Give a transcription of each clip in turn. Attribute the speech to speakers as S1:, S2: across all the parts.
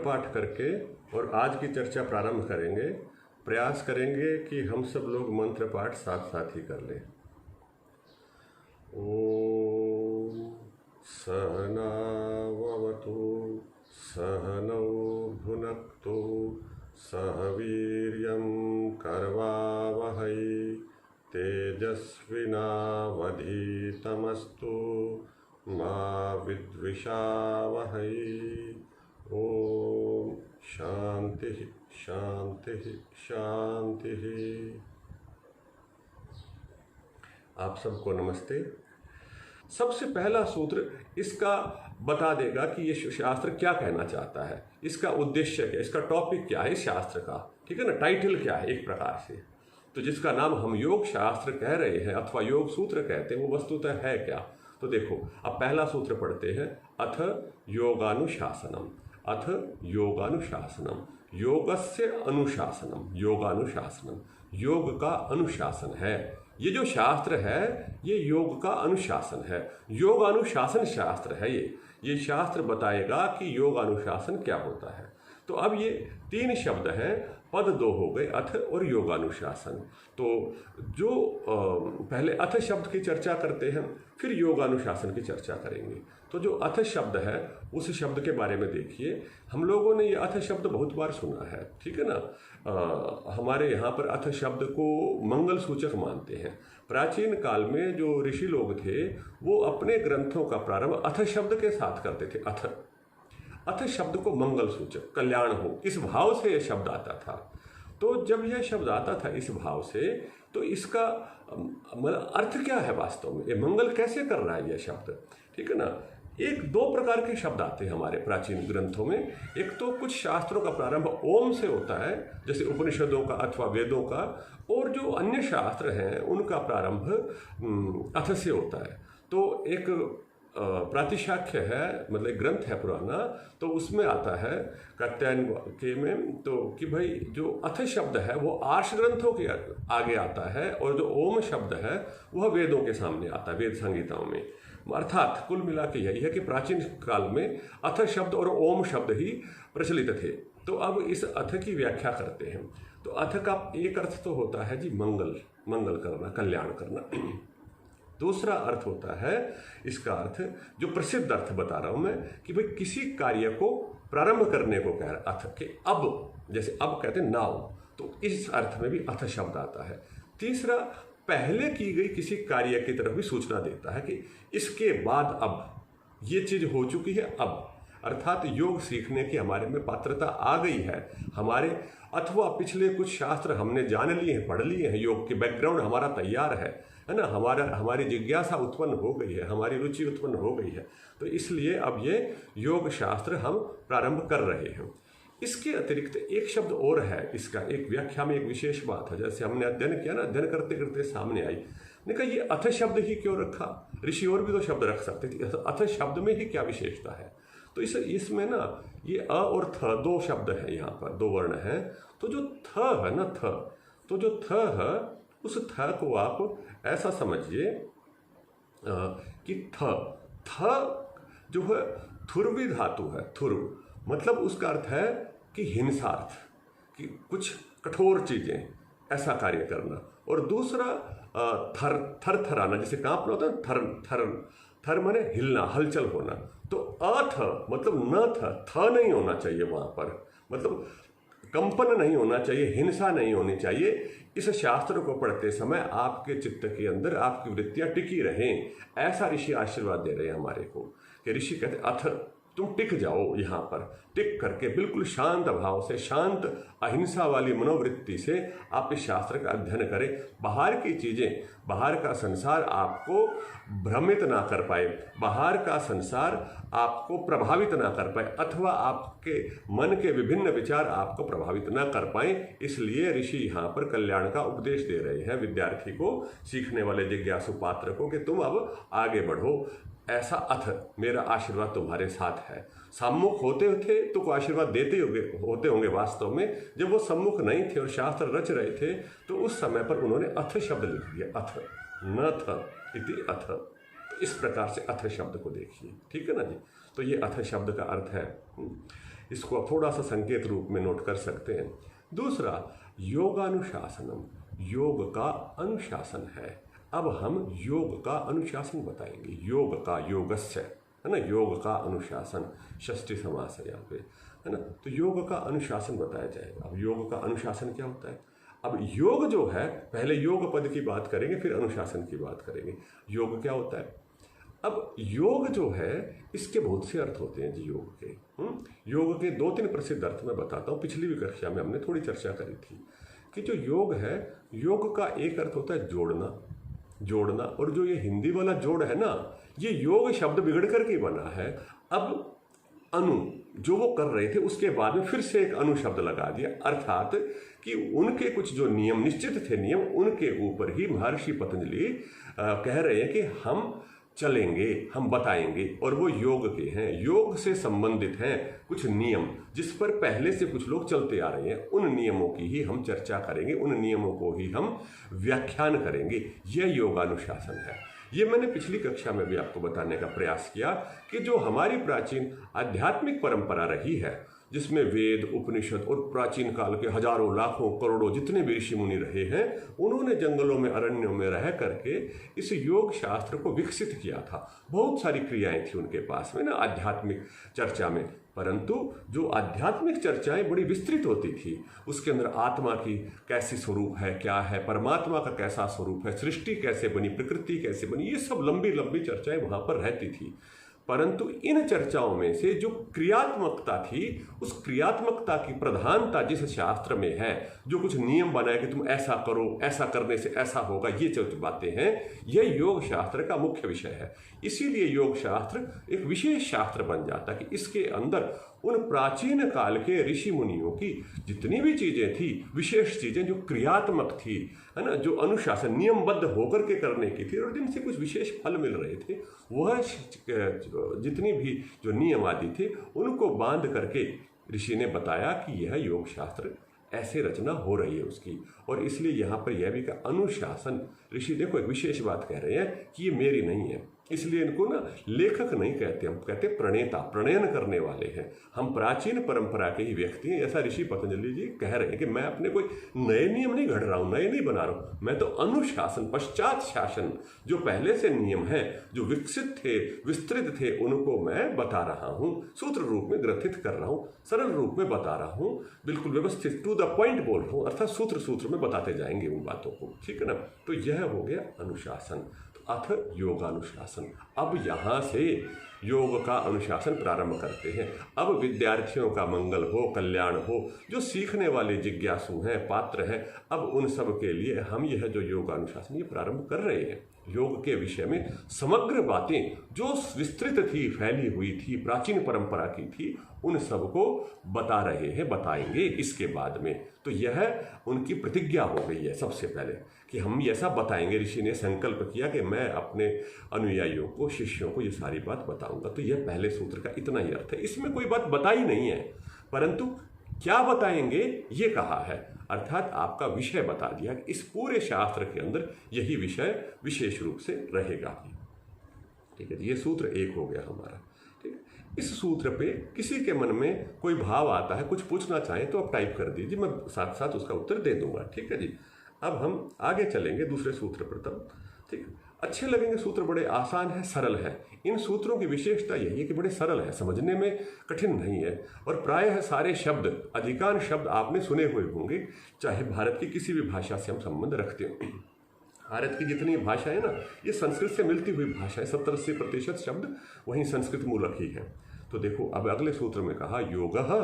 S1: पाठ करके और आज की चर्चा प्रारंभ करेंगे। प्रयास करेंगे कि हम सब लोग मंत्र पाठ साथ साथ ही कर लें। ओम सहनावतु सहनौ भुनक्तु सह वीर्यं करवावहै तेजस्विनावधीतमस्तु मा विद्विषावहै। ओम शांति शांति शांति। आप सबको नमस्ते। सबसे पहला सूत्र इसका बता देगा कि ये शास्त्र क्या कहना चाहता है, इसका उद्देश्य क्या, इसका टॉपिक क्या है इस शास्त्र का, ठीक है ना, टाइटल क्या है एक प्रकार से। तो जिसका नाम हम योग शास्त्र कह रहे हैं अथवा योग सूत्र कहते हैं वो वस्तुतः है क्या। तो देखो अब पहला सूत्र पढ़ते हैं। अथ योगानुशासनम, अथ योगानुशासनम, योगस्य अनुशासनम, योगानुशासनम, योग का अनुशासन है। ये जो शास्त्र है ये योग का अनुशासन है, योग अनुशासन शास्त्र है। ये शास्त्र बताएगा कि योग अनुशासन क्या होता है। तो अब ये तीन शब्द हैं, पद दो हो गए, अथ और योगानुशासन। तो जो पहले अथ शब्द की चर्चा करते हैं फिर योगानुशासन की चर्चा करेंगे। तो जो अथ शब्द है उस शब्द के बारे में देखिए। हम लोगों ने ये अथ शब्द बहुत बार सुना है, ठीक है ना। हमारे यहाँ पर अथ शब्द को मंगल सूचक मानते हैं। प्राचीन काल में जो ऋषि लोग थे वो अपने ग्रंथों का प्रारंभ अथ शब्द के साथ करते थे। अथ अथ शब्द को मंगल सूचक, कल्याण हो, इस भाव से यह शब्द आता था। तो जब यह शब्द आता था इस भाव से तो इसका मतलब अर्थ क्या है वास्तव में, ये मंगल कैसे कर रहा है यह शब्द, ठीक है ना। एक दो प्रकार के शब्द आते हैं हमारे प्राचीन ग्रंथों में। एक तो कुछ शास्त्रों का प्रारंभ ओम से होता है, जैसे उपनिषदों का अथवा वेदों का, और जो अन्य शास्त्र हैं उनका प्रारंभ अथ से होता है। तो एक प्रातिशाख्य है, मतलब ग्रंथ है पुराना, तो उसमें आता है कात्यायन के में तो कि भाई जो अथ शब्द है वो आर्ष ग्रंथों के आगे आता है और जो ओम शब्द है वह वेदों के सामने आता है, वेद संहिताओं में। अर्थात कुल मिला के यही है कि प्राचीन काल में अथ शब्द और ओम शब्द ही प्रचलित थे। तो अब इस अथ की व्याख्या करते हैं। तो अथ का एक अर्थ तो होता है जी मंगल, मंगल करना, कल्याण करना। दूसरा अर्थ होता है, इसका अर्थ जो प्रसिद्ध अर्थ बता रहा हूं मैं कि भाई किसी कार्य को प्रारंभ करने को कह रहा। अथ के अब, जैसे अब कहते हैं नाउ, तो इस अर्थ में भी अथ शब्द आता है। तीसरा, पहले की गई किसी कार्य की तरफ भी सूचना देता है कि इसके बाद अब ये चीज हो चुकी है अब, अर्थात योग सीखने की हमारे में पात्रता आ गई है हमारे, अथवा पिछले कुछ शास्त्र हमने जान लिए हैं, पढ़ लिए हैं, योग के बैकग्राउंड हमारा तैयार है ना, हमारी जिज्ञासा उत्पन्न हो गई है, हमारी रुचि उत्पन्न हो गई है। तो इसलिए अब ये योग शास्त्र हम प्रारंभ कर रहे हैं। इसके अतिरिक्त एक शब्द और है, इसका एक व्याख्या में एक विशेष बात है। जैसे हमने अध्ययन किया ना, अध्ययन करते करते सामने आई, ने कहा ये अथ शब्द ही क्यों रखा, ऋषि और भी तो शब्द रख सकते थे, अथ शब्द में ही क्या विशेषता है। तो इसमें ना ये अ और थ दो शब्द है, यहाँ पर दो वर्ण है। तो जो थ है ना, थ, तो जो थ है उस थ को आप ऐसा समझिए कि थ जो है थुर्वी धातु है। थुर्व मतलब उसका अर्थ है कि हिंसार्थ, कि कुछ कठोर चीजें, ऐसा कार्य करना। और दूसरा थर थराना, जैसे कांपना होता है, थर थर थर माने हिलना, हलचल होना। तो अथ मतलब न थ नहीं होना चाहिए वहां पर, मतलब कंपन नहीं होना चाहिए, हिंसा नहीं होनी चाहिए। इस शास्त्र को पढ़ते समय आपके चित्त के अंदर आपकी वृत्तियां टिकी रहें, ऐसा ऋषि आशीर्वाद दे रहे हैं हमारे को। कि ऋषि कहते अथ तुम टिक जाओ, यहाँ पर टिक करके बिल्कुल शांत भाव से, शांत अहिंसा वाली मनोवृत्ति से आप इस शास्त्र का अध्ययन करें। बाहर की चीजें, बाहर का संसार आपको भ्रमित ना कर पाए, बाहर का संसार आपको प्रभावित ना कर पाए, अथवा आपके मन के विभिन्न विचार आपको प्रभावित ना कर पाए। इसलिए ऋषि यहाँ पर कल्याण का उपदेश दे रहे हैं विद्यार्थी को, सीखने वाले जिज्ञासु पात्र को, कि तुम अब आगे बढ़ो। ऐसा अथ मेरा आशीर्वाद तुम्हारे साथ है। सम्मुख होते थे तो को आशीर्वाद देते होते होंगे वास्तव में। जब वो सम्मुख नहीं थे और शास्त्र रच रहे थे तो उस समय पर उन्होंने अथ शब्द लिख दिया, अथ न थ इति अथ। तो इस प्रकार से अथ शब्द को देखिए, ठीक है ना जी। तो ये अथ शब्द का अर्थ है। इसको आप थोड़ा सा संकेत रूप में नोट कर सकते हैं। दूसरा, योगानुशासनम, योग का अनुशासन है। अब हम योग का अनुशासन बताएंगे। योग का, योगस्य, है ना, योग का अनुशासन, षष्ठी समास है यहाँ पे, है ना। तो योग का अनुशासन बताया जाएगा। अब योग का अनुशासन क्या होता है? अब योग जो है, पहले योग पद की बात करेंगे, फिर अनुशासन की बात करेंगे। योग क्या होता है? अब योग जो है, इसके बहुत से अर्थ होते हैं जी योग के। योग के 2-3 प्रसिद्ध अर्थ मैं बताता हूँ। पिछली भी कक्षा में हमने थोड़ी चर्चा करी थी कि जो योग है, योग का एक अर्थ होता है जोड़ना, जोड़ना। और जो ये हिंदी वाला जोड़ है ना, ये योग शब्द बिगड़ करके बना है। अब अनु जो वो कर रहे थे, उसके बाद में फिर से एक अनु शब्द लगा दिया, अर्थात कि उनके कुछ जो नियम निश्चित थे, नियम, उनके ऊपर ही महर्षि पतंजलि कह रहे हैं कि हम चलेंगे, हम बताएंगे। और वो योग के हैं, योग से संबंधित हैं कुछ नियम, जिस पर पहले से कुछ लोग चलते आ रहे हैं। उन नियमों की ही हम चर्चा करेंगे, उन नियमों को ही हम व्याख्यान करेंगे। यह योगानुशासन है। ये मैंने पिछली कक्षा में भी आपको बताने का प्रयास किया कि जो हमारी प्राचीन आध्यात्मिक परंपरा रही है, जिसमें वेद, उपनिषद और प्राचीन काल के हजारों, लाखों, करोड़ों जितने भी ऋषि मुनि रहे हैं, उन्होंने जंगलों में, अरण्यों में रह करके इस योग शास्त्र को विकसित किया था। बहुत सारी क्रियाएं थी उनके पास में ना आध्यात्मिक चर्चा में। परंतु जो आध्यात्मिक चर्चाएं बड़ी विस्तृत होती थी, उसके अंदर आत्मा की कैसी स्वरूप है, क्या है, परमात्मा का कैसा स्वरूप है, सृष्टि कैसे बनी, प्रकृति कैसे बनी, ये सब लंबी लंबी चर्चाएं वहां पर रहती थी। परंतु इन चर्चाओं में से जो क्रियात्मकता थी, उस क्रियात्मकता की प्रधानता जिस शास्त्र में है, जो कुछ नियम बनाए कि तुम ऐसा करो, ऐसा करने से ऐसा होगा, ये जो बातें हैं, यह योग शास्त्र का मुख्य विषय है। इसीलिए योग शास्त्र एक विशेष शास्त्र बन जाता है कि इसके अंदर उन प्राचीन काल के ऋषि मुनियों की जितनी भी चीजें थी, विशेष चीजें जो क्रियात्मक थी, है ना, जो अनुशासन नियमबद्ध होकर के करने की थी और जिनसे कुछ विशेष फल मिल रहे थे, वह जितनी भी जो नियम आदि थे, उनको बांध करके ऋषि ने बताया कि यह योग शास्त्र ऐसे रचना हो रही है उसकी। और इसलिए यहाँ पर यह भी का अनुशासन, ऋषि देखो एक विशेष बात कह रहे हैं कि ये मेरी नहीं है, इसलिए इनको ना लेखक नहीं कहते, हम कहते प्रणेता, प्रणयन करने वाले हैं। हम प्राचीन परंपरा के ही व्यक्ति हैं। ऐसा ऋषि पतंजलि जी कह रहे हैं कि मैं अपने कोई नए नियम नहीं घड़ रहा हूँ, नए नहीं बना रहा हूँ, मैं तो अनुशासन, पश्चात शासन, जो पहले से नियम हैं, जो विकसित थे, विस्तृत थे, उनको मैं बता रहा हूँ, सूत्र रूप में ग्रथित कर रहा हूँ, सरल रूप में बता रहा हूँ, बिल्कुल व्यवस्थित, टू द पॉइंट बोल रहा हूँ, अर्थात सूत्र सूत्र में बताते जाएंगे उन बातों को, ठीक है ना। तो यह हो गया अनुशासन, अथ योगानुशासन। अब यहाँ से योग का अनुशासन प्रारंभ करते हैं। अब विद्यार्थियों का मंगल हो, कल्याण हो, जो सीखने वाले जिज्ञासु हैं, पात्र हैं, अब उन सब के लिए हम यह जो योग अनुशासन ये प्रारंभ कर रहे हैं। योग के विषय में समग्र बातें जो विस्तृत थी, फैली हुई थी, प्राचीन परंपरा की थी, उन सबको बता रहे हैं, बताएंगे इसके बाद में। तो यह उनकी प्रतिज्ञा हो गई है सबसे पहले कि हम ऐसा बताएंगे। ऋषि ने संकल्प किया कि मैं अपने अनुयायियों को, शिष्यों को ये सारी बात बताऊंगा। तो यह पहले सूत्र का इतना ही अर्थ है। इसमें कोई बात बताई नहीं है, परंतु क्या बताएंगे ये कहा है, अर्थात आपका विषय बता दिया कि इस पूरे शास्त्र के अंदर यही विषय विशेष रूप से रहेगा। ठीक है, ये सूत्र एक हो गया हमारा। ठीक है, इस सूत्र पे किसी के मन में कोई भाव आता है, कुछ पूछना चाहें तो आप टाइप कर दीजिए, मैं साथ साथ उसका उत्तर दे दूंगा। ठीक है जी। अब हम आगे चलेंगे दूसरे सूत्र पर तब। ठीक, अच्छे लगेंगे सूत्र, बड़े आसान है, सरल है। इन सूत्रों की विशेषता यही है कि बड़े सरल है, समझने में कठिन नहीं है। और प्रायः सारे शब्द, अधिकांश शब्द आपने सुने हुए होंगे, चाहे भारत की किसी भी भाषा से हम संबंध रखते हो। भारत की जितनी भाषा है ना, ये संस्कृत से मिलती हुई भाषा है। 70-80% शब्द वहीं संस्कृत मूलक ही है। तो देखो, अब अगले सूत्र में कहा योगः,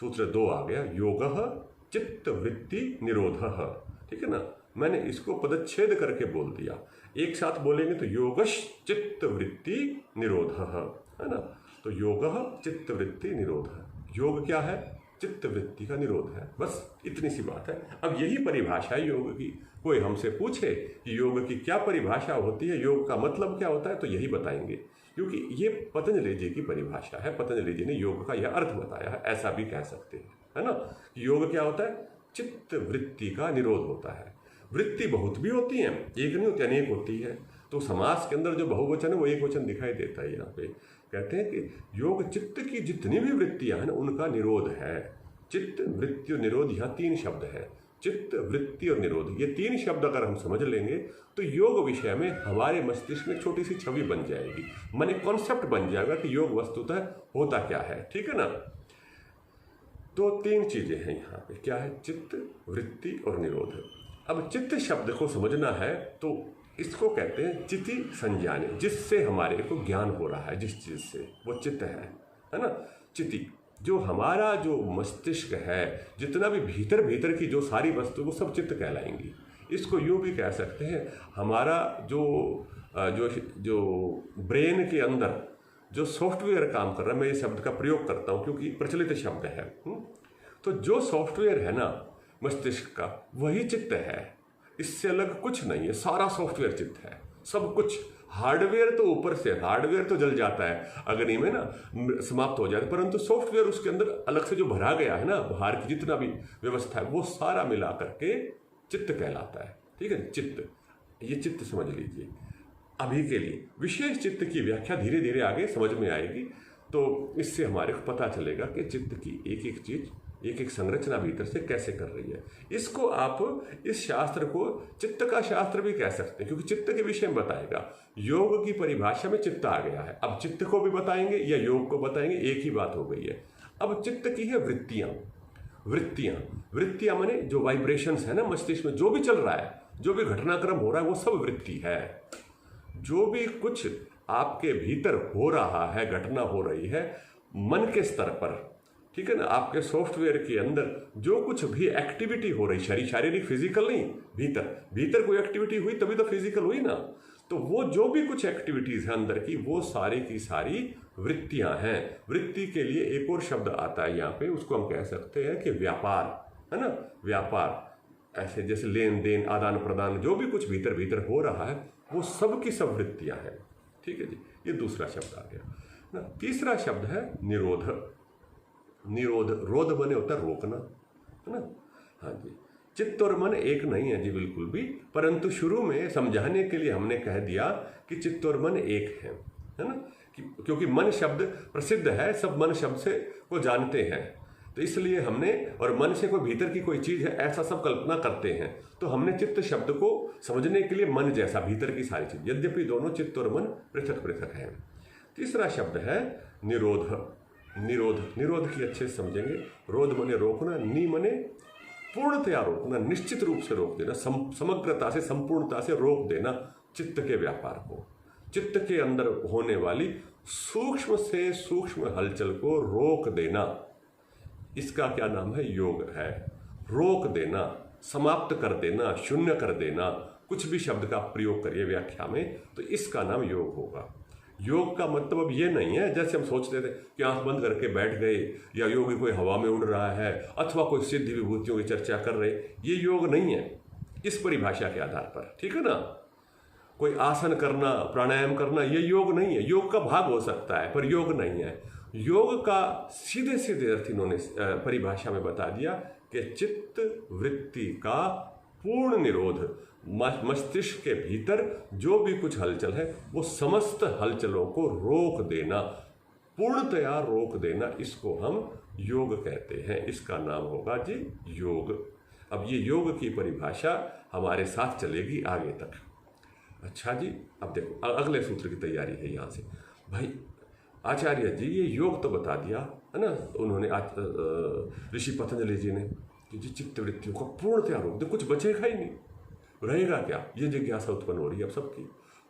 S1: सूत्र 2 आ गया, योगः चित्त वृत्ति निरोधः। ठीक है ना, मैंने इसको पदच्छेद करके बोल दिया। एक साथ बोलेंगे तो योगश चित्त वृत्ति निरोधः, है ना। तो योगः चित्त वृत्ति निरोधः, योग क्या है, चित्त वृत्ति का निरोध है, बस इतनी सी बात है। अब यही परिभाषा है योग की। कोई हमसे पूछे कि योग की क्या परिभाषा होती है, योग का मतलब क्या होता है, तो यही बताएंगे, क्योंकि ये पतंजलि जी की परिभाषा है। पतंजलि जी ने योग का यह अर्थ बताया है, ऐसा भी कह सकते हैं, है ना। योग क्या होता है, चित्त वृत्ति का निरोध होता है। वृत्ति बहुत भी होती है, एक नहीं होती, अनेक होती है। तो समास के अंदर जो बहुवचन है वो एक वचन दिखाई देता है यहाँ पे। कहते हैं कि योग चित्त की जितनी भी वृत्तियां हैं ना उनका निरोध है। चित्त, वृत्ति और निरोध, यहाँ 3 शब्द है। चित्त, वृत्ति और निरोध, ये 3 शब्द अगर हम समझ लेंगे तो योग विषय में हमारे मस्तिष्क में एक छोटी सी छवि बन जाएगी, मन एक कॉन्सेप्ट बन जाएगा कि योग वस्तुतः होता क्या है। ठीक है ना। तो 3 चीजें हैं यहाँ पे, क्या है? चित्त, वृत्ति और निरोध। अब चित्त शब्द को समझना है तो इसको कहते हैं चिति संज्ञाने, जिससे हमारे को ज्ञान हो रहा है, जिस चीज से, वो चित्त है ना। चिति, जो हमारा जो मस्तिष्क है, जितना भी भीतर भीतर की जो सारी वस्तु, वो सब चित्त कहलाएंगी। इसको यूं भी कह सकते हैं, हमारा जो जो जो ब्रेन के अंदर जो सॉफ्टवेयर काम कर रहा है, मैं ये शब्द का प्रयोग करता हूँ क्योंकि प्रचलित शब्द है। तो जो सॉफ्टवेयर है ना मस्तिष्क का, वही चित्त है, इससे अलग कुछ नहीं है। सारा सॉफ्टवेयर चित्त है, सब कुछ। हार्डवेयर तो ऊपर से, हार्डवेयर तो जल जाता है अग्नि में ना, समाप्त हो जाता है, परंतु सॉफ्टवेयर उसके अंदर अलग से जो भरा गया है ना, बाहर की जितना भी व्यवस्था है, वो सारा मिला करके चित्त कहलाता है। ठीक है, चित्त, ये चित्त समझ लीजिए अभी के लिए। विशेष चित्त की व्याख्या धीरे धीरे आगे समझ में आएगी, तो इससे हमारे को पता चलेगा कि चित्त की एक एक चीज, एक एक संरचना भीतर से कैसे कर रही है। इसको आप, इस शास्त्र को चित्त का शास्त्र भी कह सकते हैं, क्योंकि चित्त के विषय में बताएगा। योग की परिभाषा में चित्त आ गया है, अब चित्त को भी बताएंगे या योग को बताएंगे, एक ही बात हो गई है। अब चित्त की है वृत्तियां। वृत्तियां माने जो वाइब्रेशंस है ना मस्तिष्क में, जो भी चल रहा है, जो भी घटनाक्रम हो रहा है, वो सब वृत्ति है। जो भी कुछ आपके भीतर हो रहा है, घटना हो रही है मन के स्तर पर, ठीक है ना, आपके सॉफ्टवेयर के अंदर जो कुछ भी एक्टिविटी हो रही, शारीरिक फिजिकल नहीं, भीतर कोई एक्टिविटी हुई तभी तो फिजिकल हुई ना। तो वो जो भी कुछ एक्टिविटीज है अंदर की, वो सारी की सारी वृत्तियां हैं। वृत्ति के लिए एक और शब्द आता है यहाँ पे, उसको हम कह सकते हैं कि व्यापार, है ना। व्यापार, ऐसे जैसे लेन देन, आदान प्रदान, जो भी कुछ भीतर भीतर हो रहा है, वो सब की सब वृत्तियां हैं। ठीक है जी, ये दूसरा शब्द आ गया ना। तीसरा शब्द है निरोध। निरोध, रोध बने होता है रोकना, है ना। हाँ जी, चित्त और मन एक नहीं है जी बिल्कुल भी, परंतु शुरू में समझाने के लिए हमने कह दिया कि चित्त और मन एक है ना। क्योंकि मन शब्द प्रसिद्ध है, सब मन शब्द से को जानते हैं, तो इसलिए हमने, और मन से कोई भीतर की कोई चीज है ऐसा सब कल्पना करते हैं, तो हमने चित्त शब्द को समझने के लिए मन जैसा भीतर की सारी चीज, यद्यपि दोनों चित्त और मन पृथक पृथक है। तीसरा शब्द है निरोध। निरोध की अच्छे से समझेंगे। रोध मने रोकना, नी मने पूर्णतया रोकना, निश्चित रूप से रोक देना, समग्रता से, संपूर्णता से रोक देना चित्त के व्यापार को। चित्त के अंदर होने वाली सूक्ष्म से सूक्ष्म हलचल को रोक देना, इसका क्या नाम है? योग है। रोक देना, समाप्त कर देना, शून्य कर देना, कुछ भी शब्द का प्रयोग करिए व्याख्या में, तो इसका नाम योग होगा। योग का मतलब अब ये नहीं है जैसे हम सोचते थे कि आंख बंद करके बैठ गए, या योगी कोई हवा में उड़ रहा है, अथवा कोई सिद्धि विभूतियों की चर्चा कर रहे, ये योग नहीं है इस परिभाषा के आधार पर। ठीक है ना। कोई आसन करना, प्राणायाम करना, ये योग नहीं है। योग का भाग हो सकता है पर योग नहीं है। योग का सीधे सीधे अर्थ इन्होंने परिभाषा में बता दिया कि चित्त वृत्ति का पूर्ण निरोध। मस्तिष्क के भीतर जो भी कुछ हलचल है, वो समस्त हलचलों को रोक देना, पूर्णतया रोक देना, इसको हम योग कहते हैं। इसका नाम होगा जी योग। अब ये योग की परिभाषा हमारे साथ चलेगी आगे तक। अच्छा जी, अब देखो अगले सूत्र की तैयारी है यहाँ से। भाई आचार्य जी ये योग तो बता दिया है ना उन्होंने, ऋषि पतंजलि जी ने, कि जी चित्त वृत्तियों का पूर्णतया रोक दे, कुछ बचेगा ही नहीं, रहेगा क्या? ये जिज्ञासा उत्पन्न हो रही है अब सबकी।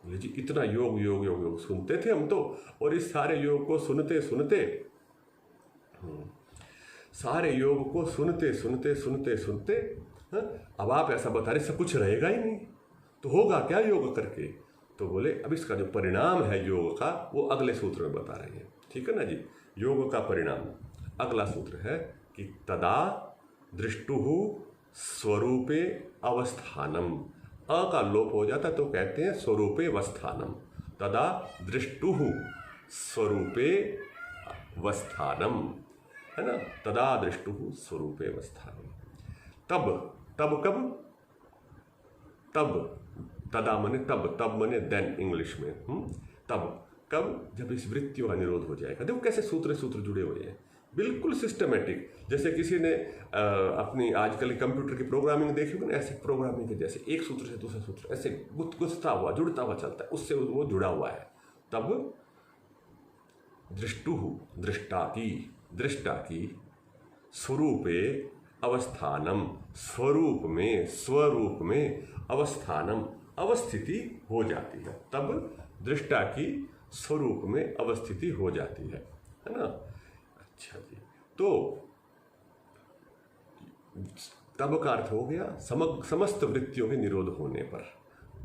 S1: बोले जी इतना योग योग योग योग सुनते थे हम तो, और इस सारे योग को सुनते सुनते सारे योग को सुनते सुनते सुनते सुनते अब आप ऐसा बता रहे सब कुछ रहेगा ही नहीं, तो होगा क्या योग करके? तो बोले अब इसका जो परिणाम है योग का, वो अगले सूत्र में बता रहे हैं। ठीक है ना जी। योग का परिणाम अगला सूत्र है कि तदा दृष्टुः स्वरूपे अवस्थानम। अ का लोप हो जाता तो कहते हैं स्वरूपे अवस्थानम। तदा दृष्टुः स्वरूपे अवस्थानम, है ना। तदा दृष्टुः स्वरूपे अवस्थानम। तब कब? तब, तदा मने तब, तब मने देन इंग्लिश में। तब कब? जब इस वृत्तियों का निरोध हो जाएगा। देखो कैसे सूत्र जुड़े हुए हैं, बिल्कुल सिस्टमेटिक। जैसे किसी ने अपनी आजकल कंप्यूटर की प्रोग्रामिंग देखी होगी ना, ऐसे प्रोग्रामिंग के जैसे एक सूत्र से दूसरा सूत्र ऐसे गुथता हुआ जुड़ता हुआ चलता है, उससे वो जुड़ा हुआ है। तब दृष्टु दृष्टा की स्वरूपे अवस्थानम, स्वरूप में अवस्थानम अवस्थिति हो जाती है। तब दृष्टा की स्वरूप में अवस्थिति हो जाती है ना। अच्छा जी, तो तब का अर्थ हो गया समस्त वृत्तियों के निरोध होने पर,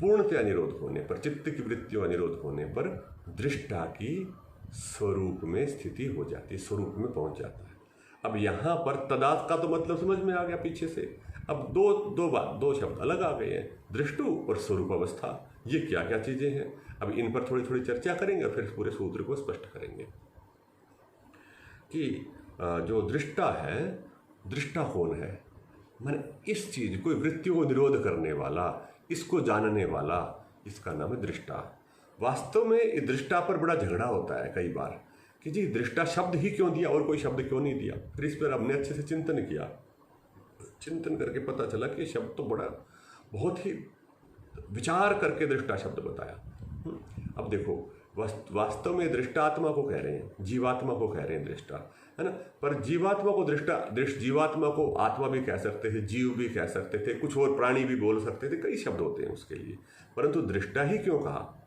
S1: पूर्णतया निरोध होने पर, चित्त की वृत्तियों का निरोध होने पर दृष्टा की स्वरूप में स्थिति हो जाती है, स्वरूप में पहुंच जाता है। अब यहाँ पर तदात का तो मतलब समझ में आ गया पीछे से। अब दो शब्द अलग आ गए हैं, दृष्टु और स्वरूप अवस्था। ये क्या क्या चीजें हैं, अब इन पर थोड़ी थोड़ी चर्चा करेंगे और फिर पूरे सूत्र को स्पष्ट करेंगे कि जो दृष्टा है, दृष्टा कौन है? माने इस चीज को, वृत्तियों को निरोध करने वाला, इसको जानने वाला, इसका नाम है दृष्टा। वास्तव में इस दृष्टा पर बड़ा झगड़ा होता है कई बार कि जी दृष्टा शब्द ही क्यों दिया और कोई शब्द क्यों नहीं दिया। फिर इस पर हमने अच्छे से चिंतन किया, चिंतन करके पता चला कि शब्द तो बड़ा बहुत ही विचार करके दृष्टा शब्द बताया। अब देखो वास्तव में दृष्टात्मा को कह रहे हैं, जीवात्मा को कह रहे हैं दृष्टा, है ना। पर जीवात्मा को जीवात्मा को आत्मा भी कह सकते थे, जीव भी कह सकते थे, कुछ और प्राणी भी बोल सकते थे, कई शब्द होते हैं उसके लिए। परंतु दृष्टा ही क्यों कहा?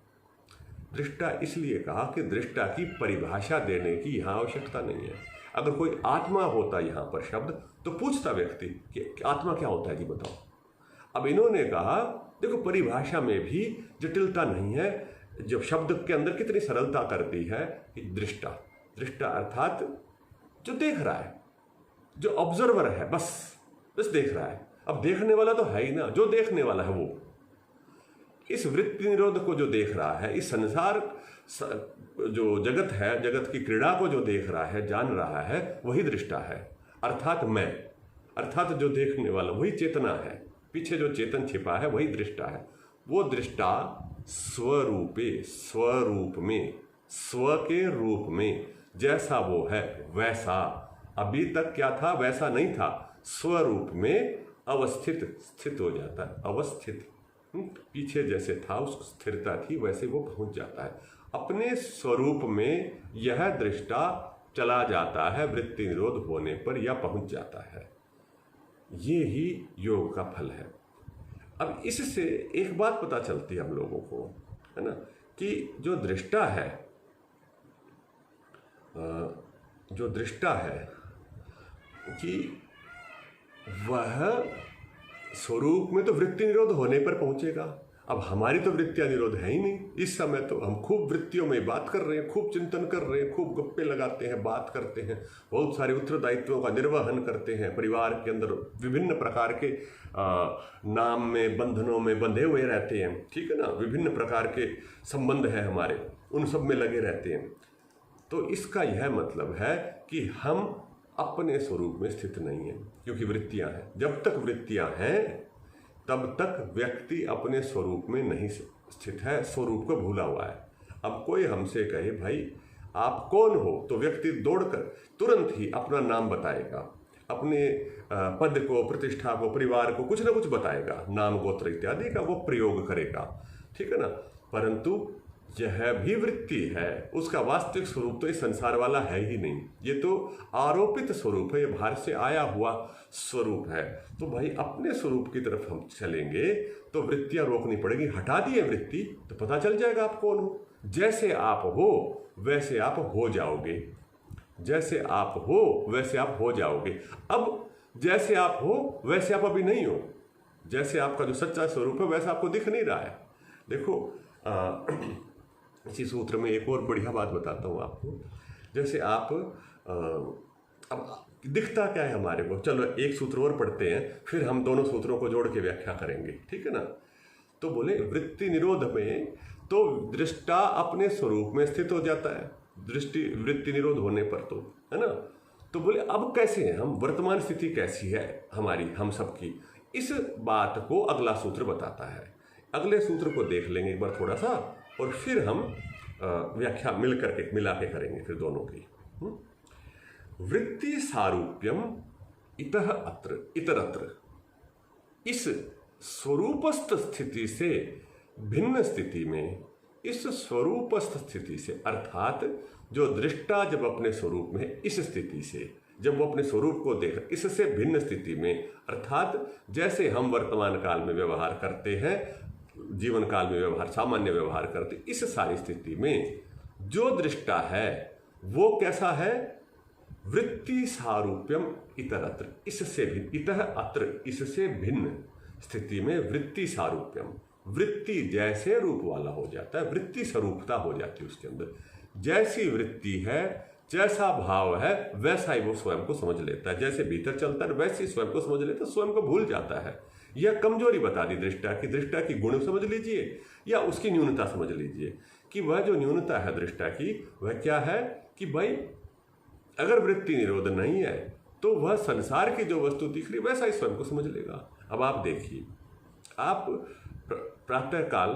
S1: दृष्टा इसलिए कहा कि दृष्टा की परिभाषा देने की यहाँ आवश्यकता नहीं है। अगर कोई आत्मा होता यहाँ पर शब्द, तो पूछता व्यक्ति कि आत्मा क्या होता है जी बताओ। अब इन्होंने कहा देखो परिभाषा में भी जटिलता नहीं है, जब शब्द के अंदर कितनी सरलता करती है कि दृष्टा अर्थात जो देख रहा है, जो ऑब्जर्वर है, बस देख रहा है। अब देखने वाला तो है ही ना, जो देखने वाला है वो इस वृत्ति निरोध को जो देख रहा है, इस संसार जो जगत है, जगत की क्रीड़ा को जो देख रहा है, जान रहा है, वही दृष्टा है। अर्थात मैं, अर्थात जो देखने वाला वही चेतना है, पीछे जो चेतन छिपा है वही दृष्टा है। वो दृष्टा स्वरूपे, स्वरूप में, स्व के रूप में, जैसा वो है वैसा, अभी तक क्या था वैसा नहीं था, स्वरूप में स्थित हो जाता है। अवस्थित, पीछे जैसे था उस स्थिरता थी वैसे वो पहुंच जाता है अपने स्वरूप में। यह दृष्टा चला जाता है वृत्ति निरोध होने पर, या पहुंच जाता है। ये ही योग का फल है। अब इससे एक बात पता चलती है हम लोगों को, है ना, कि जो दृष्टा है कि वह स्वरूप में तो वृत्ति निरोध होने पर पहुंचेगा। अब हमारी तो वृत्तियां निरोध है ही नहीं। इस समय तो हम खूब वृत्तियों में बात कर रहे हैं, खूब चिंतन कर रहे हैं, खूब गप्पे लगाते हैं, बात करते हैं, बहुत सारे उत्तरदायित्वों का निर्वहन करते हैं, परिवार के अंदर विभिन्न प्रकार के नाम में, बंधनों में बंधे हुए रहते हैं, ठीक है ना, विभिन्न प्रकार के संबंध हैं हमारे, उन सब में लगे रहते हैं। तो इसका यह मतलब है कि हम अपने स्वरूप में स्थित नहीं है, क्योंकि वृत्तियां हैं। जब तक वृत्तियां हैं तब तक व्यक्ति अपने स्वरूप में नहीं स्थित है, स्वरूप को भूला हुआ है। अब कोई हमसे कहे भाई आप कौन हो, तो व्यक्ति दौड़कर तुरंत ही अपना नाम बताएगा, अपने पद को, प्रतिष्ठा को, परिवार को कुछ ना कुछ बताएगा, नाम गोत्र इत्यादि का वो प्रयोग करेगा, ठीक है ना। परंतु यह भी वृत्ति है, उसका वास्तविक स्वरूप तो इस संसार वाला है ही नहीं, ये तो आरोपित स्वरूप है, ये बाहर से आया हुआ स्वरूप है। तो भाई अपने स्वरूप की तरफ हम चलेंगे तो वृत्तियां रोकनी पड़ेगी। हटा दिए वृत्ति तो पता चल जाएगा आप कौन हो। जैसे आप हो वैसे आप हो जाओगे, जैसे आप हो वैसे आप हो जाओगे। अब जैसे आप हो वैसे आप अभी नहीं हो, जैसे आपका जो सच्चा स्वरूप है वैसा आपको दिख नहीं रहा है। देखो इसी सूत्र में एक और बढ़िया बात बताता हूँ आपको। जैसे आप अब दिखता क्या है हमारे को, चलो एक सूत्र और पढ़ते हैं, फिर हम दोनों सूत्रों को जोड़ के व्याख्या करेंगे, ठीक है ना। तो बोले वृत्ति निरोध में तो दृष्टा अपने स्वरूप में स्थित हो जाता है, वृत्ति निरोध होने पर, तो है ना। तो बोले अब कैसे हैं हम, वर्तमान स्थिति कैसी है हमारी, हम सबकी, इस बात को अगला सूत्र बताता है। अगले सूत्र को देख लेंगे एक बार थोड़ा सा, और फिर हम व्याख्या मिला के करेंगे फिर दोनों की। वृत्ति सारूप्यम इतः अत्र इतरत्र, इस स्वरूपस्थ स्थिति से भिन्न स्थिति में, इस स्वरूपस्थ स्थिति से अर्थात जो दृष्टा जब अपने स्वरूप में इस स्थिति से, जब वो अपने स्वरूप को देख इससे भिन्न स्थिति में, अर्थात जैसे हम वर्तमान काल में व्यवहार करते हैं, जीवन काल में व्यवहार सामान्य व्यवहार करते, इस सारी स्थिति में जो दृष्टा है वो कैसा है? वृत्ति सारूप्यम इतरत्र, इससे भिन्न, इतः अत्र, इससे भिन्न स्थिति में वृत्ति सारूप्यम, वृत्ति जैसे रूप वाला हो जाता है, वृत्ति स्वरूपता हो जाती है उसके अंदर। जैसी वृत्ति है, जैसा भाव है, वैसा ही वो स्वयं को समझ लेता है। जैसे भीतर चलता है वैसे ही स्वयं को समझ लेता है, स्वयं को भूल जाता है। यह कमजोरी बता दी दृष्टा की गुण समझ लीजिए या उसकी न्यूनता समझ लीजिए कि वह जो न्यूनता है दृष्टा की वह क्या है कि भाई अगर वृत्ति निरोध नहीं है तो वह संसार की जो वस्तु दिख रही वैसा ही स्वयं को समझ लेगा। अब आप देखिए, आप प्रातःकाल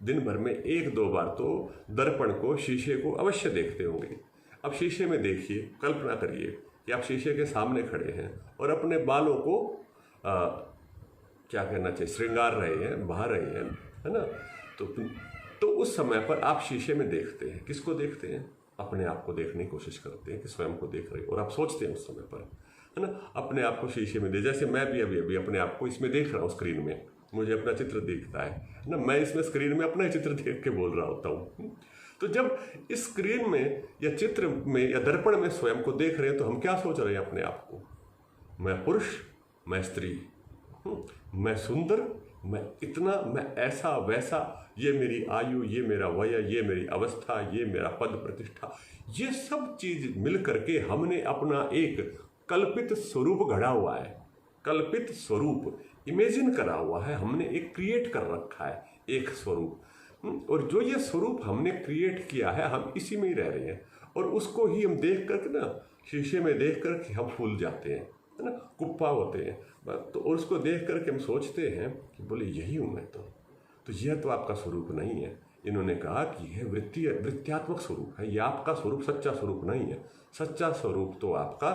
S1: दिन भर में 1-2 बार तो दर्पण को, शीशे को अवश्य देखते होंगे। अब शीशे में देखिए, कल्पना करिए कि आप शीशे के सामने खड़े हैं और अपने बालों को क्या कहना चाहिए, श्रृंगार रहे हैं, बहा रहे हैं, है ना। तो उस समय पर आप शीशे में देखते हैं, किसको देखते हैं? अपने आप को देखने की कोशिश करते हैं कि स्वयं को देख रहे हो, और आप सोचते हैं उस समय पर, है ना, अपने आप को शीशे में जैसे मैं भी अभी अपने आप को इसमें देख रहा हूँ, स्क्रीन में मुझे अपना चित्र दिखता है ना, मैं इसमें स्क्रीन में अपना ही चित्र देख के बोल रहा होता हूँ। तो जब इस स्क्रीन में या चित्र में या दर्पण में स्वयं को देख रहे हैं तो हम क्या सोच रहे हैं अपने आप को? मैं पुरुष, मैं स्त्री, मैं सुंदर, मैं इतना, मैं ऐसा वैसा, ये मेरी आयु, ये मेरा वय, ये मेरी अवस्था, ये मेरा पद प्रतिष्ठा, ये सब चीज मिल करके हमने अपना एक कल्पित स्वरूप गढ़ा हुआ है। कल्पित स्वरूप इमेजिन करा हुआ है हमने, एक क्रिएट कर रखा है एक स्वरूप, और जो ये स्वरूप हमने क्रिएट किया है हम इसी में ही रह रहे हैं, और उसको ही हम देख करके ना, शीशे में देख करके हम फूल जाते हैं, है ना, कुप्पा होते हैं। तो और उसको देख करके हम सोचते हैं कि बोले यही हूँ मैं तो यह तो आपका स्वरूप नहीं है। इन्होंने कहा कि यह वृत्त्यात्मक स्वरूप है, यह आपका स्वरूप सच्चा स्वरूप नहीं है। सच्चा स्वरूप तो आपका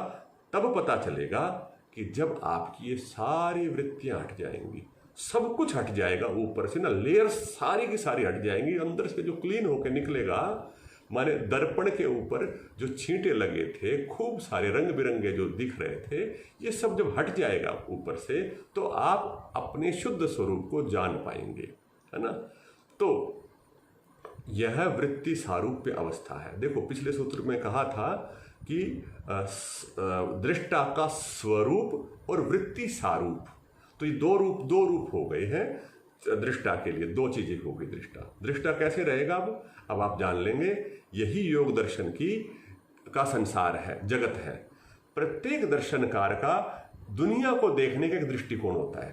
S1: तब पता चलेगा कि जब आपकी ये सारी वृत्तियां हट जाएंगी, सब कुछ हट जाएगा, ऊपर से ना लेयर्स सारी की सारी हट जाएंगी, अंदर से जो क्लीन होकर निकलेगा, माने दर्पण के ऊपर जो छींटे लगे थे, खूब सारे रंग बिरंगे जो दिख रहे थे, ये सब जब हट जाएगा ऊपर से तो आप अपने शुद्ध स्वरूप को जान पाएंगे, है ना। तो यह वृत्ति सारूप्य अवस्था है। देखो पिछले सूत्र में कहा था कि दृष्टा का स्वरूप और वृत्ति सारूप, तो ये दो रूप हो गए हैं दृष्टा के लिए, दो चीजें हो गई। दृष्टा कैसे रहेगा? अब आप जान लेंगे। यही योग दर्शन का संसार है, जगत है। प्रत्येक दर्शनकार का दुनिया को देखने का एक दृष्टिकोण होता है।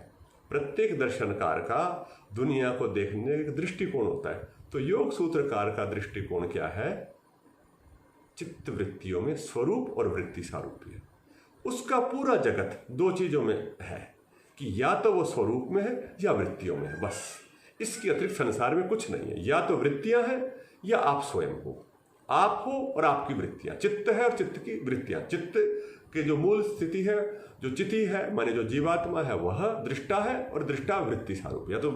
S1: प्रत्येक दर्शनकार का दुनिया को देखने का एक दृष्टिकोण होता है। तो योग सूत्रकार का दृष्टिकोण क्या है? चित्त वृत्तियों में स्वरूप और वृत्ति सारूप्य। उसका पूरा जगत दो चीजों में है कि या तो वो स्वरूप में है या वृत्तियों में है, बस। इसके अतिरिक्त संसार में कुछ नहीं है। या तो वृत्तियां हैं या आप स्वयं हो, आप हो और आपकी वृत्तियां, चित्त है और चित्त की वृत्तियां। चित्त के जो मूल स्थिति है, जो चिति है, माने जो जीवात्मा है, वह दृष्टा है और दृष्टा वृत्ति सारूप। या तो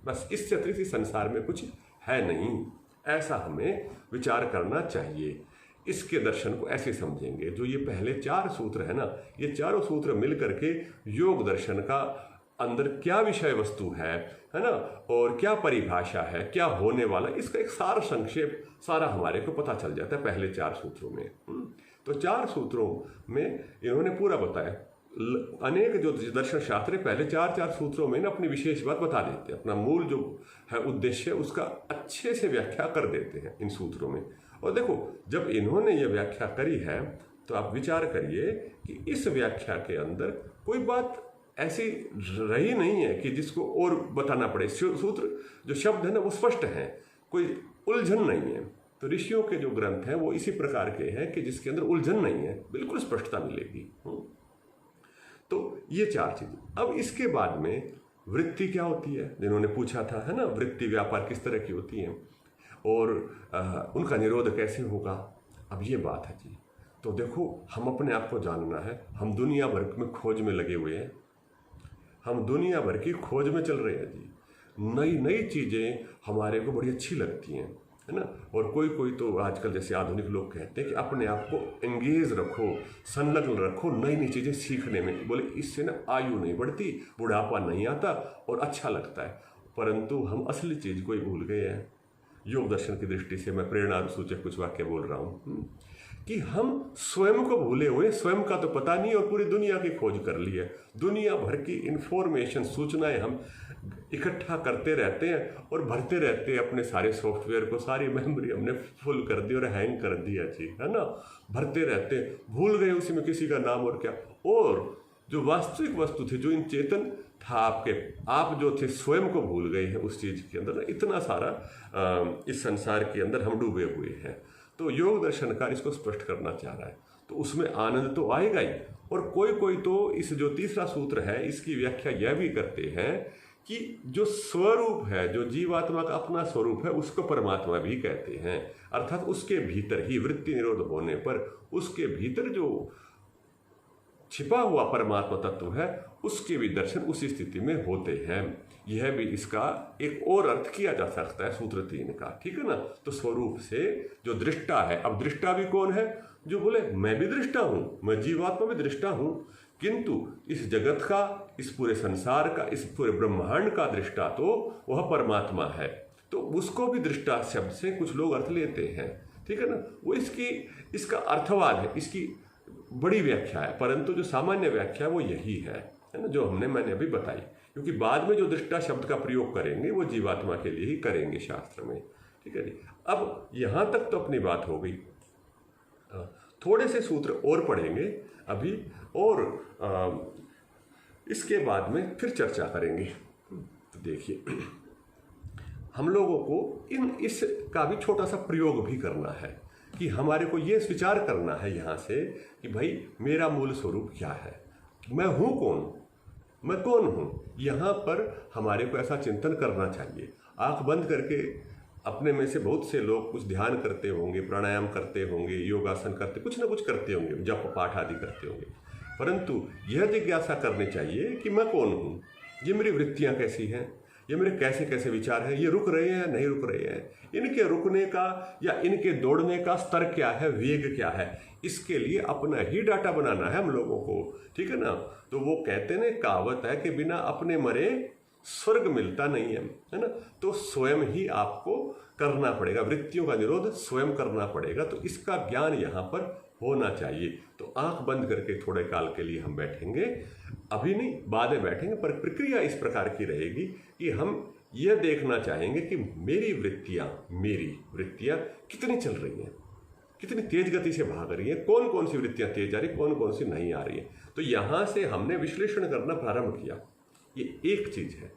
S1: बस, इससे अतिरिक्त संसार में कुछ है नहीं, ऐसा हमें विचार करना चाहिए। इसके दर्शन को ऐसे समझेंगे। जो ये पहले 4 सूत्र है ना, ये चारों सूत्र मिल करके योग दर्शन का अंदर क्या विषय वस्तु है ना, और क्या परिभाषा है, क्या होने वाला, इसका एक सार संक्षेप सारा हमारे को पता चल जाता है पहले 4 सूत्रों में। तो 4 सूत्रों में इन्होंने पूरा बताया। अनेक जो दर्शन शास्त्र पहले 4 सूत्रों में ना अपनी विशेष बात बता देते हैं, अपना मूल जो है उद्देश्य उसका अच्छे से व्याख्या कर देते हैं इन सूत्रों में। और देखो, जब इन्होंने ये व्याख्या करी है तो आप विचार करिए कि इस व्याख्या के अंदर कोई बात ऐसी रही नहीं है कि जिसको और बताना पड़े। सूत्र जो शब्द है ना वो स्पष्ट हैं, कोई उलझन नहीं है। तो ऋषियों के जो ग्रंथ हैं वो इसी प्रकार के हैं कि जिसके अंदर उलझन नहीं है, बिल्कुल स्पष्टता मिलेगी। तो ये 4 चीजें। अब इसके बाद में वृत्ति क्या होती है, जिन्होंने पूछा था, है ना, वृत्ति व्यापार किस तरह की होती है। और उनका निरोध कैसे होगा। अब ये बात है जी। तो देखो, हम अपने आप को जानना है। हम दुनिया भर में खोज में लगे हुए हैं, हम दुनिया भर की खोज में चल रहे हैं जी। नई नई चीज़ें हमारे को बड़ी अच्छी लगती हैं, है ना। और कोई कोई तो आजकल जैसे आधुनिक लोग कहते हैं कि अपने आप को एंगेज रखो, संलग्न रखो नई नई चीज़ें सीखने में। बोले इससे ना आयु नहीं बढ़ती, बुढ़ापा नहीं आता और अच्छा लगता है। परंतु हम असली चीज़ को ही भूल गए हैं। योग दर्शन की दृष्टि से मैं प्रेरणा सूचक कुछ वाक्य बोल रहा हूँ कि हम स्वयं को भूले हुए, स्वयं का तो पता नहीं और पूरी दुनिया की खोज कर ली है। दुनिया भर की इंफॉर्मेशन, सूचनाएं हम इकट्ठा करते रहते हैं और भरते रहते हैं अपने सारे सॉफ्टवेयर को। सारी मेमोरी हमने फुल कर दी और हैंग कर दिया जी, है ना। भरते रहते हैं, भूल गए उसी में किसी का नाम और क्या। और जो वास्तविक वस्तु थी, जो इन चेतन था आपके, आप जो थे स्वयं को भूल गए हैं उस चीज़ के अंदर। इतना सारा इस संसार के अंदर हम डूबे हुए हैं। तो योग दर्शनकार इसको स्पष्ट करना चाह रहा है, तो उसमें आनंद तो आएगा ही। और कोई कोई तो इस जो तीसरा सूत्र है इसकी व्याख्या यह भी करते हैं कि जो स्वरूप है, जो जीवात्मा का अपना स्वरूप है, उसको परमात्मा भी कहते हैं। अर्थात उसके भीतर ही वृत्ति निरोध होने पर उसके भीतर जो छिपा हुआ परमात्मा तत्व है उसके भी दर्शन उसी स्थिति में होते हैं। यह भी इसका एक और अर्थ किया जा सकता है सूत्र 3 का, ठीक है ना। तो स्वरूप से जो दृष्टा है, अब दृष्टा भी कौन है? जो बोले मैं भी दृष्टा हूँ, मैं जीवात्मा भी दृष्टा हूँ, किंतु इस जगत का, इस पूरे संसार का, इस पूरे ब्रह्मांड का दृष्टा तो वह परमात्मा है। तो उसको भी दृष्टा शब्द से कुछ लोग अर्थ लेते हैं, ठीक है ना। वो इसका अर्थवाद है, इसकी बड़ी व्याख्या है, परंतु जो सामान्य व्याख्या वो यही है ना, जो मैंने अभी बताई। क्योंकि बाद में जो दृष्टा शब्द का प्रयोग करेंगे वो जीवात्मा के लिए ही करेंगे शास्त्र में, ठीक है जी। अब यहाँ तक तो अपनी बात हो गई। थोड़े से सूत्र और पढ़ेंगे अभी, और इसके बाद में फिर चर्चा करेंगे। तो देखिए, हम लोगों को इसका भी छोटा सा प्रयोग भी करना है कि हमारे को ये विचार करना है यहाँ से कि भाई मेरा मूल स्वरूप क्या है, मैं हूँ कौन, मैं कौन हूँ। यहाँ पर हमारे को ऐसा चिंतन करना चाहिए। आंख बंद करके अपने में से बहुत से लोग कुछ ध्यान करते होंगे, प्राणायाम करते होंगे, योगासन करते, कुछ ना कुछ करते होंगे, जप पाठ आदि करते होंगे, परंतु यह जिज्ञासा करनी चाहिए कि मैं कौन हूँ, ये मेरी वृत्तियाँ कैसी हैं, ये मेरे कैसे कैसे विचार हैं, ये रुक रहे हैं नहीं रुक रहे हैं, इनके रुकने का या इनके दौड़ने का स्तर क्या है, वेग क्या है। इसके लिए अपना ही डाटा बनाना है हम लोगों को, ठीक है ना। तो वो कहते हैं, कहावत है कि बिना अपने मरे स्वर्ग मिलता नहीं है ना। तो स्वयं ही आपको करना पड़ेगा, वृत्तियों का निरोध स्वयं करना पड़ेगा। तो इसका ज्ञान यहाँ पर होना चाहिए। तो आंख बंद करके थोड़े काल के लिए हम बैठेंगे, अभी नहीं बाद में बैठेंगे, पर प्रक्रिया इस प्रकार की रहेगी कि हम यह देखना चाहेंगे कि मेरी वृत्तियाँ कितनी चल रही हैं, कितनी तेज गति से भाग रही है, कौन कौन सी वृत्तियाँ तेज आ रही, कौन कौन सी नहीं आ रही है। तो यहाँ से हमने विश्लेषण करना प्रारंभ किया। ये एक चीज़ है,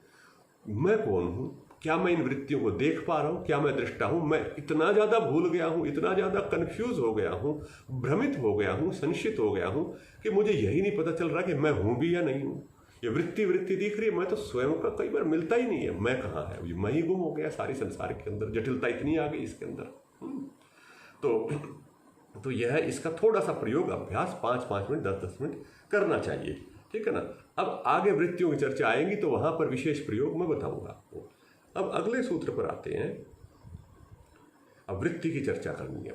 S1: मैं कौन हूँ, क्या मैं इन वृत्तियों को देख पा रहा हूँ, क्या मैं दृष्टा हूँ। मैं इतना ज़्यादा भूल गया हूँ, इतना ज़्यादा कन्फ्यूज हो गया हूँ, भ्रमित हो गया हूँ, संशित हो गया हूँ कि मुझे यही नहीं पता चल रहा कि मैं हूँ भी या नहीं हूँ। ये वृत्ति दिख रही है, मैं तो स्वयं का कई बार मिलता ही नहीं है, मैं कहाँ है, मैं ही गुम हो गया सारी संसार के अंदर। जटिलता इतनी आ गई इसके अंदर। तो यह इसका थोड़ा सा प्रयोग, अभ्यास 5-5 मिनट 10-10 मिनट करना चाहिए, ठीक है ना। अब आगे वृत्तियों की चर्चा आएंगी तो वहां पर विशेष प्रयोग मैं बताऊंगा आपको। अब अगले सूत्र पर आते हैं। अब वृत्ति की चर्चा करनी है।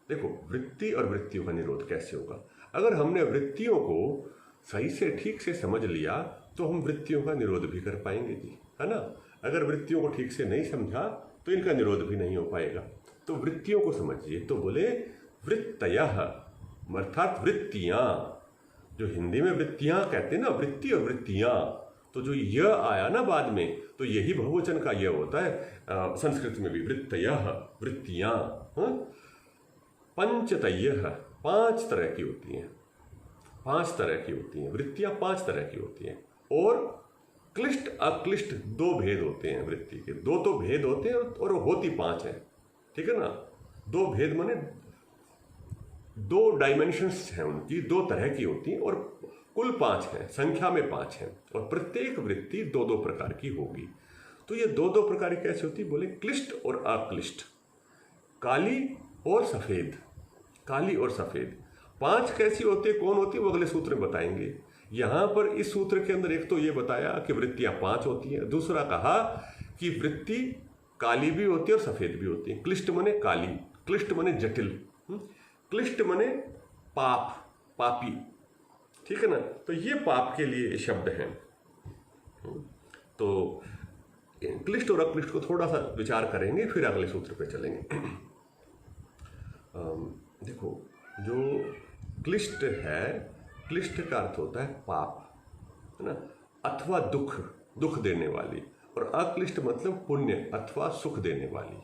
S1: देखो, वृत्ति और वृत्तियों का निरोध कैसे होगा। अगर हमने वृत्तियों को सही से ठीक से समझ लिया तो हम वृत्तियों का निरोध भी कर पाएंगे जी, है ना। अगर वृत्तियों को ठीक से नहीं समझा तो इनका निरोध भी नहीं हो पाएगा। तो वृत्तियों को समझिए। तो बोले वृत्तयः, अर्थात वृत्तियाँ, जो हिंदी में वृत्तियाँ कहते हैं ना, वृत्ति और वृत्तियाँ, तो जो यह आया ना बाद में, तो यही बहुवचन का यह होता है। संस्कृत में भी वृत्तयः, वृत्तियाँ। पंचतयः, 5 तरह की होती हैं, 5 तरह की होती हैं वृत्तियाँ, 5 तरह की होती हैं। और क्लिष्ट अक्लिष्ट 2 भेद होते हैं वृत्ति के। 2 तो भेद होते हैं और होती 5 है, ठीक है ना। 2 भेद माने 2 डायमेंशंस हैं उनकी, 2 तरह की होती हैं और कुल 5 हैं, संख्या में 5 हैं। और प्रत्येक वृत्ति 2-2 प्रकार की होगी। तो ये 2-2 प्रकार की कैसे होती है? बोले क्लिष्ट और अक्लिष्ट। काली और सफ़ेद। काली और सफ़ेद 5 कैसी होती है, कौन होती है, वो अगले सूत्र में बताएंगे। यहाँ पर इस सूत्र के अंदर एक तो ये बताया कि वृत्तियाँ 5 होती हैं, दूसरा कहा कि वृत्ति काली भी होती है और सफ़ेद भी होती है। क्लिष्ट मने काली, क्लिष्ट मने जटिल, क्लिष्ट मने पाप, पापी, ठीक है ना। तो ये पाप के लिए शब्द हैं। तो क्लिष्ट और अक्लिष्ट को थोड़ा सा विचार करेंगे, फिर अगले सूत्र पे चलेंगे। देखो, जो क्लिष्ट है, क्लिष्ट का अर्थ होता है पाप, है ना, अथवा दुख, दुख देने वाली, और अक्लिष्ट मतलब पुण्य अथवा सुख देने वाली,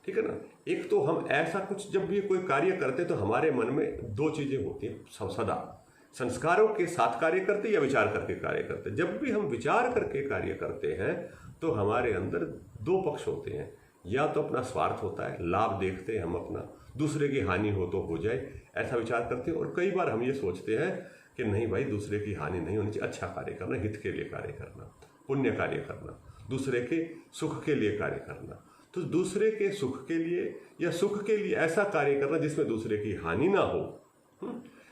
S1: ठीक है ना। एक तो हम ऐसा कुछ जब भी कोई कार्य करते तो हमारे मन में 2 चीज़ें होती हैं सदा, संस्कारों के साथ कार्य करते या विचार करके कार्य करते। जब भी हम विचार करके कार्य करते हैं तो हमारे अंदर 2 पक्ष होते हैं, या तो अपना स्वार्थ होता है, लाभ देखते हैं हम अपना, दूसरे की हानि हो तो हो जाए, ऐसा विचार करते हैं। और कई बार हम ये सोचते हैं कि नहीं भाई, दूसरे की हानि नहीं होनी चाहिए, अच्छा कार्य करना, हित के लिए कार्य करना, पुण्य कार्य करना, दूसरे के सुख के लिए कार्य करना। तो दूसरे के सुख के लिए या सुख के लिए ऐसा कार्य करना जिसमें दूसरे की हानि ना हो,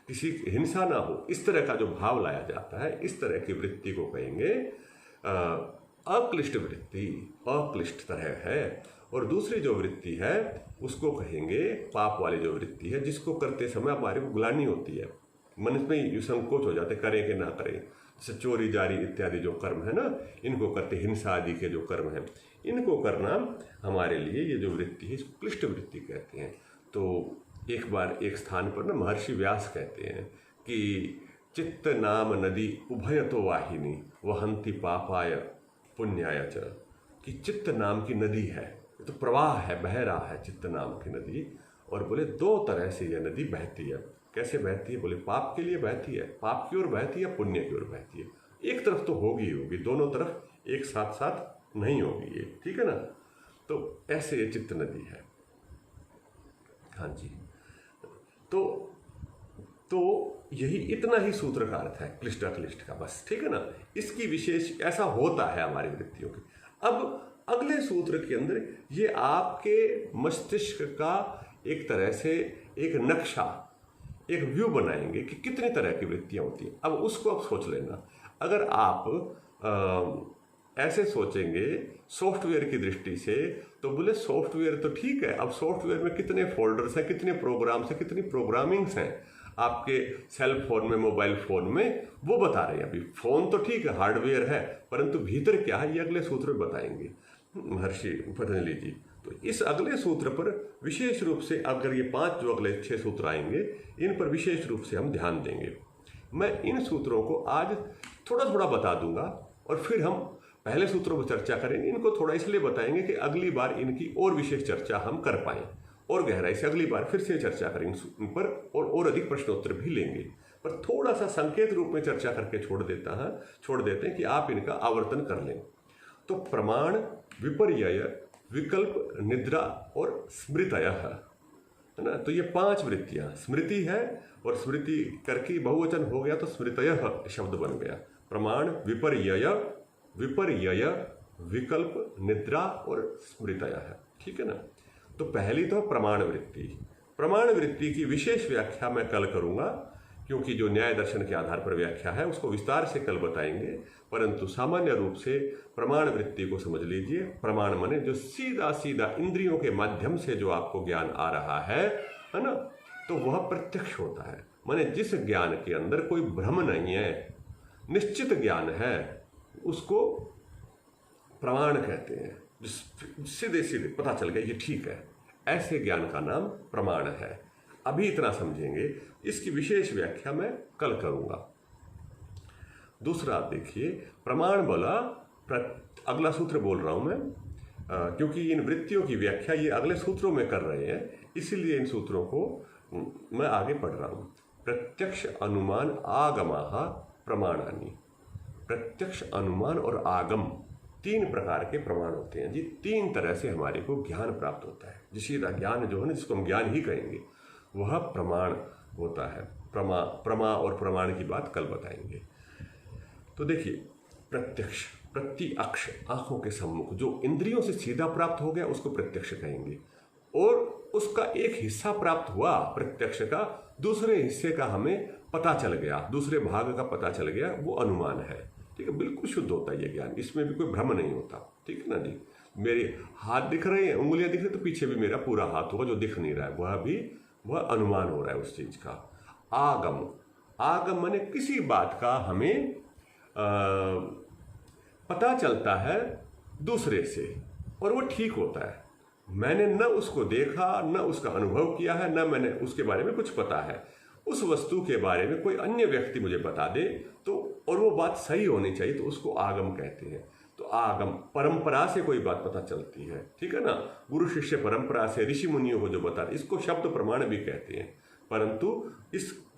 S1: किसी की हिंसा ना हो, इस तरह का जो भाव लाया जाता है, इस तरह की वृत्ति को कहेंगे अक्लिष्ट वृत्ति, अक्लिष्ट तरह है। और दूसरी जो वृत्ति है उसको कहेंगे पाप वाली जो वृत्ति है, जिसको करते समय हमारे को ग्लानि होती है, मन में संकोच हो जाते, करें कि ना करें। जैसे चोरी जारी इत्यादि जो कर्म है ना, इनको करते, हिंसा आदि के जो कर्म हैं, इनको करना हमारे लिए ये जो वृत्ति है इसको क्लिष्ट वृत्ति कहते हैं। तो एक बार एक स्थान पर ना महर्षि व्यास कहते हैं कि चित्त नाम नदी उभय तो वाहिनी वहंती पापाय पुण्याय च, कि चित्त नाम की नदी है, तो प्रवाह है, बह रहा है चित्त नाम की नदी। और बोले 2 तरह से यह नदी बहती है। कैसे बहती है? बोले पाप के लिए बहती है, पाप की ओर बहती है, पुण्य की ओर बहती है। एक तरफ तो होगी होगी, दोनों तरफ एक साथ साथ नहीं होगी ये, ठीक है ना। तो ऐसे ये चित्त नदी है। हाँ जी, तो यही इतना ही सूत्र का अर्थ है क्लिष्ट अक्लिष्ट का, बस, ठीक है ना। इसकी विशेष ऐसा होता है हमारी वृत्तियों की। अब अगले सूत्र के अंदर ये आपके मस्तिष्क का एक तरह से एक नक्शा, एक व्यू बनाएंगे कि कितनी तरह की वृत्तियां होती हैं। अब उसको आप सोच लेना। अगर आप ऐसे सोचेंगे सॉफ्टवेयर की दृष्टि से, तो बोले सॉफ्टवेयर तो ठीक है, अब सॉफ्टवेयर में कितने फोल्डर्स हैं, कितने प्रोग्राम्स हैं, कितनी प्रोग्रामिंग्स हैं आपके सेल फोन में, मोबाइल फोन में, वो बता रहे हैं। अभी फोन तो ठीक है, हार्डवेयर है, परंतु भीतर क्या है ये अगले सूत्र में बताएंगे महर्षि पतंजलि जी। तो इस अगले सूत्र पर विशेष रूप से, अगर ये 5 जो अगले 6 सूत्र आएंगे, इन पर विशेष रूप से हम ध्यान देंगे। मैं इन सूत्रों को आज थोड़ा थोड़ा बता दूंगा और फिर हम पहले सूत्रों पर चर्चा करेंगे। इनको थोड़ा इसलिए बताएंगे कि अगली बार इनकी और विशेष चर्चा हम कर पाएं, और गहराई से अगली बार फिर से चर्चा करेंगे इन पर, और अधिक प्रश्नोत्तर भी लेंगे। पर थोड़ा सा संकेत रूप में चर्चा करके छोड़ देते हैं कि आप इनका आवर्तन कर लें। तो प्रमाण, विपर्यय, विकल्प, निद्रा और स्मृतय है ना। तो ये 5 वृत्तियां, स्मृति है, और स्मृति करके बहुवचन हो गया तो स्मृतय शब्द बन गया। प्रमाण, विपर्यय, विकल्प, निद्रा और स्मृतय है, ठीक है ना। तो पहली तो प्रमाण वृत्ति। प्रमाण वृत्ति की विशेष व्याख्या मैं कल करूंगा, क्योंकि जो न्याय दर्शन के आधार पर व्याख्या है उसको विस्तार से कल बताएंगे। परंतु सामान्य रूप से प्रमाण वृत्ति को समझ लीजिए। प्रमाण माने जो सीधा सीधा इंद्रियों के माध्यम से जो आपको ज्ञान आ रहा है ना, तो वह प्रत्यक्ष होता है। माने जिस ज्ञान के अंदर कोई भ्रम नहीं है, निश्चित ज्ञान है, उसको प्रमाण कहते हैं। सीधे सीधे पता चल गया ये ठीक है, ऐसे ज्ञान का नाम प्रमाण है। अभी इतना समझेंगे, इसकी विशेष व्याख्या मैं कल करूंगा। दूसरा देखिए, प्रमाण बोला, अगला सूत्र बोल रहा हूं मैं, क्योंकि इन वृत्तियों की व्याख्या ये अगले सूत्रों में कर रहे हैं, इसीलिए इन सूत्रों को मैं आगे पढ़ रहा हूं। प्रत्यक्ष, अनुमान, आगमाः प्रमाणानि। प्रत्यक्ष, अनुमान और आगम 3 प्रकार के प्रमाण होते हैं जी। 3 तरह से हमारे को ज्ञान प्राप्त होता है। जिस ज्ञान जो है ना, जिसको हम ज्ञान ही कहेंगे, वह प्रमाण होता है। प्रमा और प्रमाण की बात कल बताएंगे। तो देखिए, प्रत्यक्ष, प्रत्यक्ष, आंखों के सम्मुख, जो इंद्रियों से सीधा प्राप्त हो गया उसको प्रत्यक्ष कहेंगे। और उसका एक हिस्सा प्राप्त हुआ प्रत्यक्ष का, दूसरे हिस्से का हमें पता चल गया, दूसरे भाग का पता चल गया, वो अनुमान है। ठीक है, बिल्कुल शुद्ध होता है ये ज्ञान, इसमें भी कोई भ्रम नहीं होता। ठीक है ना जी। मेरे हाथ दिख रहे हैं, उंगलियां दिख रही, तो पीछे भी मेरा पूरा हाथ होगा जो दिख नहीं रहा है, वह अनुमान हो रहा है उस चीज का। आगम, आगम माने किसी बात का हमें पता चलता है दूसरे से और वो ठीक होता है। मैंने न उसको देखा, न उसका अनुभव किया है, न मैंने उसके बारे में कुछ पता है। उस वस्तु के बारे में कोई अन्य व्यक्ति मुझे बता दे तो, और वो बात सही होनी चाहिए, तो उसको आगम कहते हैं। तो आगम परंपरा से कोई बात पता चलती है। ठीक है ना, गुरु शिष्य परंपरा से ऋषि मुनियों को जो बताते, इसको शब्द प्रमाण भी कहते हैं। परंतु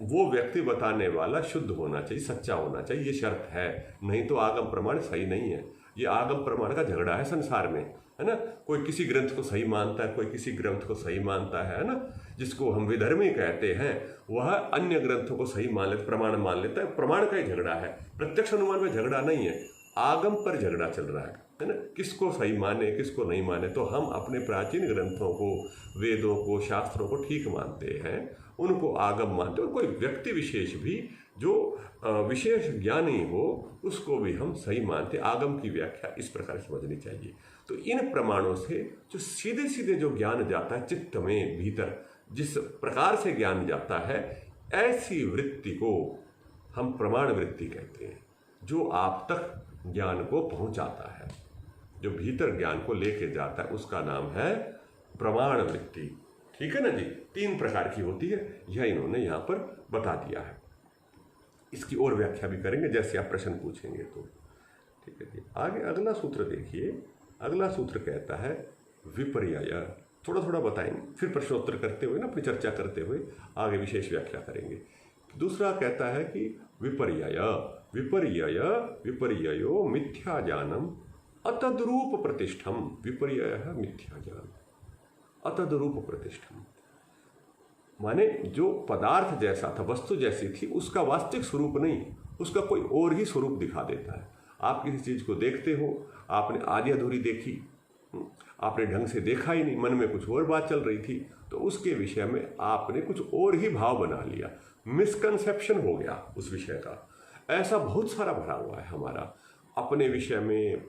S1: वो व्यक्ति बताने वाला शुद्ध होना चाहिए, सच्चा होना चाहिए, ये शर्त है, नहीं तो आगम प्रमाण सही नहीं है। ये आगम प्रमाण का झगड़ा है संसार में, है ना। कोई किसी ग्रंथ को सही मानता है, कोई किसी ग्रंथ को सही मानता है ना। जिसको हम विधर्मी कहते हैं वह अन्य ग्रंथों को सही मान लेता, प्रमाण मान लेता है। प्रमाण का ही झगड़ा है, प्रत्यक्ष अनुमान में झगड़ा नहीं है, आगम पर झगड़ा चल रहा है ना। किसको सही माने, किसको नहीं माने। तो हम अपने प्राचीन ग्रंथों को, वेदों को, शास्त्रों को ठीक मानते हैं, उनको आगम मानते हैं। और कोई व्यक्ति विशेष भी जो विशेष ज्ञानी हो उसको भी हम सही मानते। आगम की व्याख्या इस प्रकार समझनी चाहिए। तो इन प्रमाणों से जो सीधे सीधे जो ज्ञान जाता है चित्त में भीतर, जिस प्रकार से ज्ञान जाता है, ऐसी वृत्ति को हम प्रमाण वृत्ति कहते हैं। जो आप तक ज्ञान को पहुंचाता है, जो भीतर ज्ञान को लेके जाता है, उसका नाम है प्रमाण वृत्ति। ठीक है ना जी। 3 प्रकार की होती है, यह इन्होंने यहाँ पर बता दिया है। इसकी और व्याख्या भी करेंगे जैसे आप प्रश्न पूछेंगे तो। ठीक है जी। आगे अगला सूत्र देखिए। अगला सूत्र कहता है विपर्यय। थोड़ा थोड़ा बताएंगे, फिर प्रश्नोत्तर करते हुए ना, अपनी चर्चा करते हुए आगे विशेष व्याख्या करेंगे। दूसरा कहता है कि विपर्यय, विपर्यय विपर्ययो मिथ्या ज्ञानम अतद्रूप प्रतिष्ठम। विपर्यय मिथ्या ज्ञान, अतद्रूप प्रतिष्ठम माने जो पदार्थ जैसा था, वस्तु जैसी थी, उसका वास्तविक स्वरूप नहीं, उसका कोई और ही स्वरूप दिखा देता है। आप किसी चीज को देखते हो, आपने आधी अधूरी देखी, आपने ढंग से देखा ही नहीं, मन में कुछ और बात चल रही थी, तो उसके विषय में आपने कुछ और ही भाव बना लिया, मिसकंसेप्शन हो गया उस विषय का। ऐसा बहुत सारा भरा हुआ है हमारा अपने विषय में,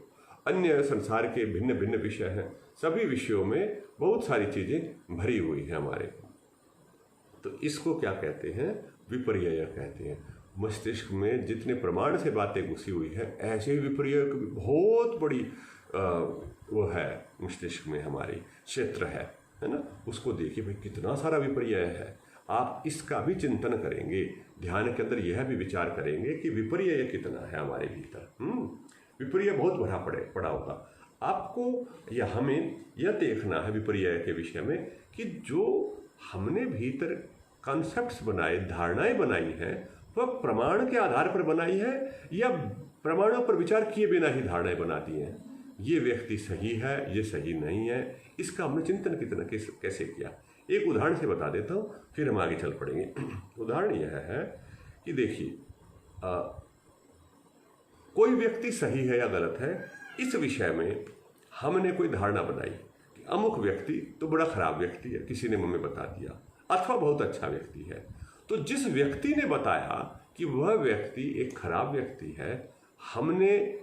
S1: अन्य संसार के भिन्न भिन्न विषय हैं, सभी विषयों में बहुत सारी चीजें भरी हुई हैं हमारे। तो इसको क्या कहते हैं? विपर्यय कहते हैं। मस्तिष्क में जितने प्रमाण से बातें घुसी हुई है, ऐसे ही विपर्यय की बहुत बड़ी वो है मस्तिष्क में, हमारी क्षेत्र है ना। उसको देखिए भाई कितना सारा विपर्यय है। आप इसका भी चिंतन करेंगे, ध्यान के अंदर यह भी विचार करेंगे कि विपर्यय कितना है हमारे भीतर। विपर्यय बहुत भरा पड़ा होगा आपको, या हमें यह देखना है विपर्यय के विषय में कि जो हमने भीतर कॉन्सेप्ट्स बनाए, धारणाएं बनाई हैं, वह प्रमाण के आधार पर बनाई है या प्रमाणों पर विचार किए बिना ही धारणाएं बना दी हैं। ये व्यक्ति सही है, ये सही नहीं है, इसका हमने चिंतन कितना कैसे किया। एक उदाहरण से बता देता हूँ, फिर हम आगे चल पड़ेंगे। उदाहरण यह है कि देखिए, कोई व्यक्ति सही है या गलत है, इस विषय में हमने कोई धारणा बनाई कि अमुक व्यक्ति तो बड़ा खराब व्यक्ति है, किसी ने हमें बता दिया, अथवा बहुत अच्छा व्यक्ति है। तो जिस व्यक्ति ने बताया कि वह व्यक्ति एक खराब व्यक्ति है, हमने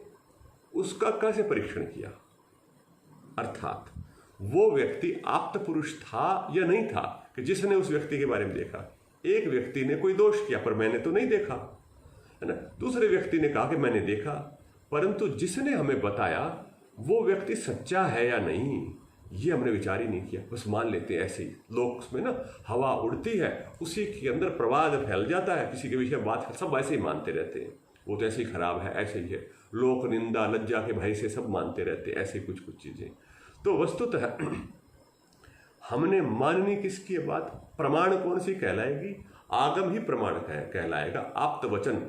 S1: उसका कैसे परीक्षण किया? अर्थात वो व्यक्ति आप्त पुरुष था या नहीं था, कि जिसने उस व्यक्ति के बारे में देखा। एक व्यक्ति ने कोई दोष किया पर मैंने तो नहीं देखा, है ना। दूसरे व्यक्ति ने कहा कि मैंने देखा, परंतु जिसने हमें बताया वो व्यक्ति सच्चा है या नहीं, ये हमने विचार ही नहीं किया, बस मान लेते हैं ऐसे ही। लोग उसमें ना हवा उड़ती है, उसी के अंदर प्रवाद फैल जाता है, किसी के विषय बात सब ऐसे ही मानते रहते हैं, वो तो ऐसे ही खराब है, ऐसे ही है। लोक निंदा लज्जा के भय से सब मानते रहते हैं, ऐसे कुछ चीजें। तो वस्तुतः हमने माननी किसकी बात? प्रमाण कौन सी कहलाएगी? आगम ही प्रमाण कहलाएगा। आप्त वचन,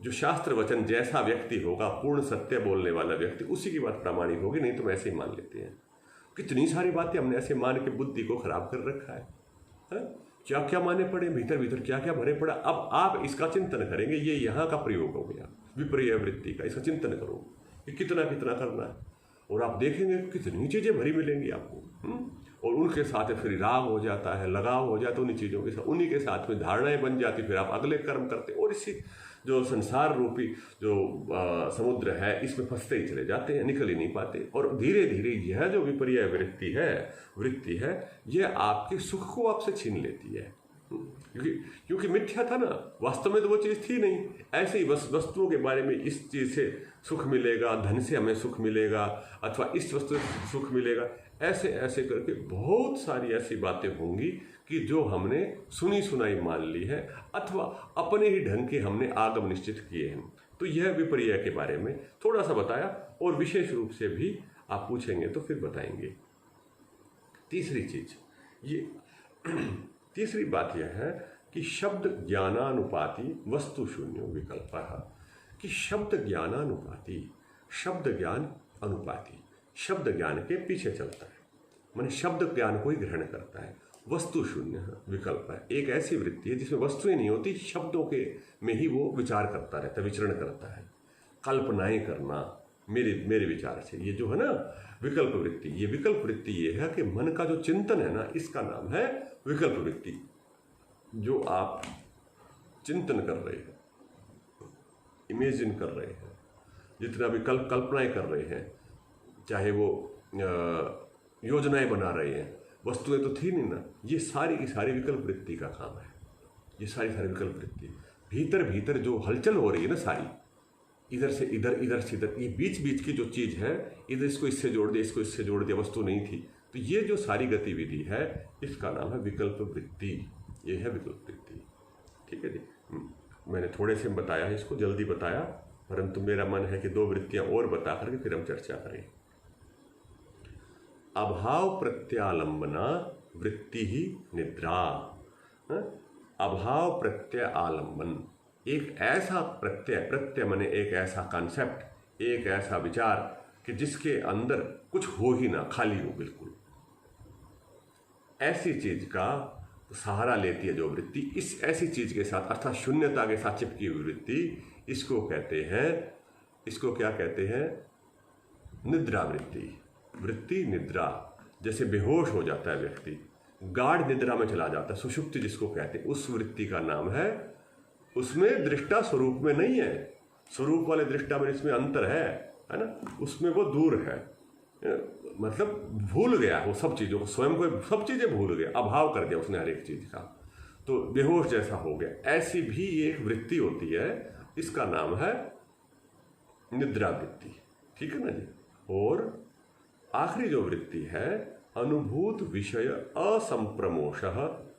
S1: जो शास्त्र वचन जैसा व्यक्ति होगा, पूर्ण सत्य बोलने वाला व्यक्ति, उसी की बात प्रामाणिक होगी, नहीं तो हम ऐसे ही मान लेते हैं। कितनी सारी बातें हमने ऐसे मान के बुद्धि को खराब कर रखा है, क्या क्या माने पड़े, भीतर भीतर क्या क्या भरे पड़ा। अब आप इसका चिंतन करेंगे, ये यहाँ का प्रयोग हो गया विपर्यय वृत्ति का। इसका चिंतन करो कि कितना कितना करना है, और आप देखेंगे कितनी चीजें भरी मिलेंगी आपको। और उनके साथ फिर राग हो जाता है, लगाव हो जाता है उन्हीं चीज़ों के साथ, उन्हीं के साथ में धारणाएं बन जाती, फिर आप अगले कर्म करते, और इसी जो संसार रूपी जो समुद्र है इसमें फंसते ही चले जाते हैं, निकल ही नहीं पाते। और धीरे धीरे यह जो विपर्य वृत्ति है यह आपके सुख को आपसे छीन लेती है, क्योंकि मिथ्या था ना, वास्तव में तो वो चीज़ थी नहीं। ऐसे ही वस्तुओं के बारे में, इस चीज़ से सुख मिलेगा, धन से हमें सुख मिलेगा, अथवा इस वस्तु से सुख मिलेगा, ऐसे ऐसे करके बहुत सारी ऐसी बातें होंगी कि जो हमने सुनी सुनाई मान ली है, अथवा अपने ही ढंग के हमने आगम निश्चित किए हैं। तो यह विपर्य के बारे में थोड़ा सा बताया, और विशेष रूप से भी आप पूछेंगे तो फिर बताएंगे। तीसरी चीज, ये तीसरी बात यह है कि शब्द ज्ञानानुपाति वस्तु शून्यो विकल्प, कि शब्द ज्ञानानुपाति, शब्द ज्ञान अनुपाति, शब्द ज्ञान के पीछे चलता है, माने शब्द ज्ञान को ही ग्रहण करता है। वस्तु शून्य विकल्प है, एक ऐसी वृत्ति है जिसमें वस्तुएं नहीं होती, शब्दों के में ही वो विचार करता रहता है, विचरण करता है, कल्पनाएं करना मेरे विचार से, ये जो है ना विकल्प वृत्ति, ये विकल्प वृत्ति ये है कि मन का जो चिंतन है ना, इसका नाम है विकल्प वृत्ति। जो आप चिंतन कर रहे हैं, इमेजिन कर रहे हैं, जितना भी कल्पनाएं कर रहे हैं, चाहे वो योजनाएं बना रहे हैं, वस्तुएं तो थी नहीं ना, ये सारी की सारी विकल्प वृत्ति का काम है। ये सारी विकल्प वृत्ति भीतर भीतर जो हलचल हो रही है ना सारी, इधर से इधर, इधर से इधर, ये बीच बीच की जो चीज़ है, इधर इसको इससे जोड़ दिया, इसको इससे जोड़ दिया, वस्तु नहीं थी, तो ये जो सारी गतिविधि है इसका नाम है विकल्प वृत्ति। ये है विकल्प वृत्ति, ठीक है जी। मैंने थोड़े से बताया है, इसको जल्दी बताया, परंतु मेरा मन है कि 2 वृत्तियां और बता करके फिर हम चर्चा करें। अभाव प्रत्यालंबना वृत्ति ही निद्रा। अभाव प्रत्यय आलंबन, एक ऐसा प्रत्यय माने एक ऐसा कॉन्सेप्ट, एक ऐसा विचार कि जिसके अंदर कुछ हो ही ना, खाली हो बिल्कुल, ऐसी चीज का सहारा लेती है जो वृत्ति, इस ऐसी चीज के साथ अर्थात शून्यता के साथ चिपकी हुई वृत्ति, इसको कहते हैं, इसको क्या कहते हैं? निद्रा वृत्ति। वृत्ति निद्रा, जैसे बेहोश हो जाता है व्यक्ति, गाढ़ निद्रा में चला जाता है, सुषुप्ति जिसको कहते हैं, उस वृत्ति का नाम है। उसमें दृष्टा स्वरूप में नहीं है, स्वरूप वाले दृष्टा में इसमें अंतर है ना, उसमें वो दूर है, मतलब भूल गया वो सब चीज़ों को, स्वयं को सब चीज़ें भूल गया, अभाव कर दिया उसने हर एक चीज़ का, तो बेहोश जैसा हो गया। ऐसी भी एक वृत्ति होती है, इसका नाम है निद्रा वृत्ति, ठीक है ना जी। और आखिरी जो वृत्ति है, अनुभूत विषय असंप्रमोषः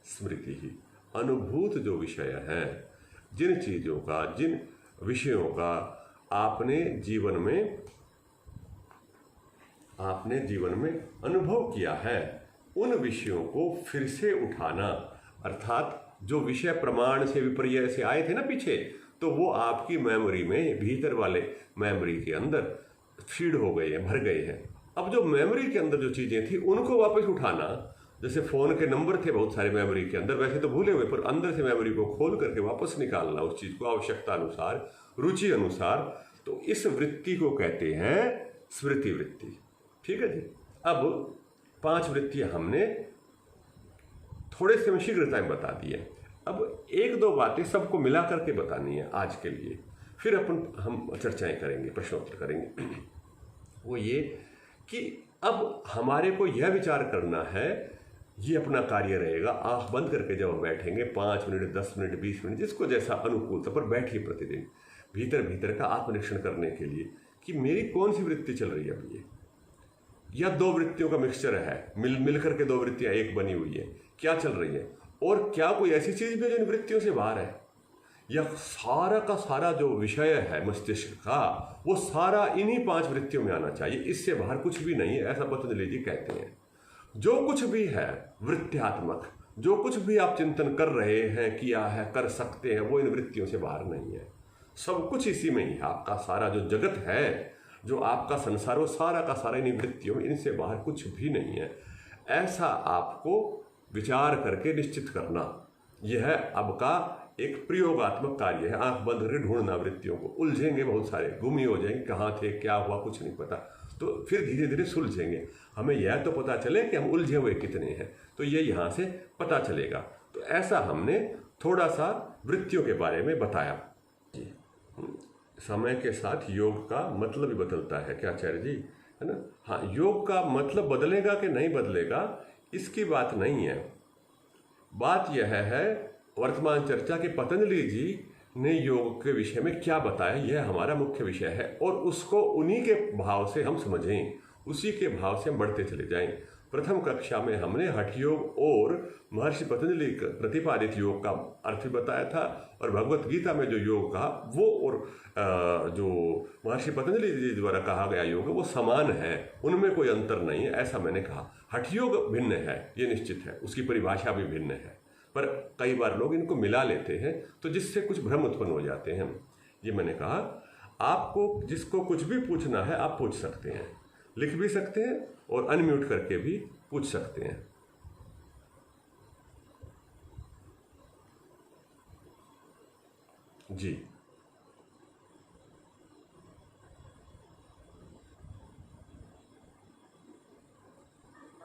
S1: स्मृति ही। अनुभूत जो विषय है, जिन चीज़ों का, जिन विषयों का आपने जीवन में अनुभव किया है, उन विषयों को फिर से उठाना, अर्थात जो विषय प्रमाण से विपर्य से आए थे ना पीछे, तो वो आपकी मेमोरी में, भीतर वाले मेमोरी के अंदर फीड हो गए हैं, भर गए हैं। अब जो मेमोरी के अंदर जो चीज़ें थी उनको वापस उठाना, जैसे फ़ोन के नंबर थे बहुत सारे मेमोरी के अंदर, वैसे तो भूले हुए, पर अंदर से मेमोरी को खोल करके वापस निकालना उस चीज़ को आवश्यकता अनुसार, रुचि अनुसार, तो इस वृत्ति को कहते हैं स्मृति वृत्ति, ठीक है जी। अब 5 वृत्तियां हमने थोड़े से में शीघ्रता में बता दी है। अब 1-2 बातें सबको मिला करके बतानी है आज के लिए, फिर हम चर्चाएं करेंगे, प्रश्नोत्तर करेंगे। वो ये कि अब हमारे को यह विचार करना है, ये अपना कार्य रहेगा, आंख बंद करके जब हम बैठेंगे 5 मिनट, 10 मिनट, 20 मिनट, जिसको जैसा अनुकूलता पर बैठिए प्रतिदिन, भीतर का आत्मनिरीक्षण करने के लिए कि मेरी कौन सी वृत्ति चल रही है अब ये, या 2 वृत्तियों का मिक्सचर है, मिल करके 2 वृत्तियां एक बनी हुई है, क्या चल रही है, और क्या कोई ऐसी चीज भी है जो इन वृत्तियों से बाहर है, या सारा का सारा जो विषय है मस्तिष्क का, वो सारा इन्हीं 5 वृत्तियों में आना चाहिए, इससे बाहर कुछ भी नहीं है, ऐसा पतंजलि जी कहते हैं। जो कुछ भी है वृत्त्यात्मक, जो कुछ भी आप चिंतन कर रहे हैं, किया है, कर सकते हैं, वो इन वृत्तियों से बाहर नहीं है, सब कुछ इसी में ही है। आपका सारा जो जगत है, जो आपका संसार, वो सारा का सारा इन वृत्तियों में, इनसे बाहर कुछ भी नहीं है। ऐसा आपको विचार करके निश्चित करना, यह अब का एक प्रयोगात्मक कार्य है। आंख बंद करके ढूंढना वृत्तियों को, उलझेंगे बहुत सारे, गुम ही हो जाएंगे, कहाँ थे, क्या हुआ, कुछ नहीं पता। तो फिर धीरे धीरे सुलझेंगे। हमें यह तो पता चले कि हम उलझे हुए कितने हैं, तो ये यहाँ से पता चलेगा। तो ऐसा हमने थोड़ा सा वृत्तियों के बारे में बताया जी। समय के साथ योग का मतलब भी बदलता है क्या आचार्य जी, है ना? हाँ, योग का मतलब बदलेगा कि नहीं बदलेगा इसकी बात नहीं है। बात यह है वर्तमान चर्चा कि पतंजलि जी ने योग के विषय में क्या बताया, यह हमारा मुख्य विषय है, और उसको उन्हीं के भाव से हम समझें, उसी के भाव से हम बढ़ते चले जाएं। प्रथम कक्षा में हमने हठ योग और महर्षि पतंजलि प्रतिपादित योग का अर्थ बताया था, और भगवत गीता में जो योग कहा वो और जो महर्षि पतंजलि जी द्वारा कहा गया योग है वो समान है, उनमें कोई अंतर नहीं है, ऐसा मैंने कहा। हठ योग भिन्न है, ये निश्चित है, उसकी परिभाषा भी भिन्न है, पर कई बार लोग इनको मिला लेते हैं तो जिससे कुछ भ्रम उत्पन्न हो जाते हैं। ये मैंने कहा, आपको जिसको कुछ भी पूछना है आप पूछ सकते हैं, लिख भी सकते हैं और अनम्यूट करके भी पूछ सकते हैं। जी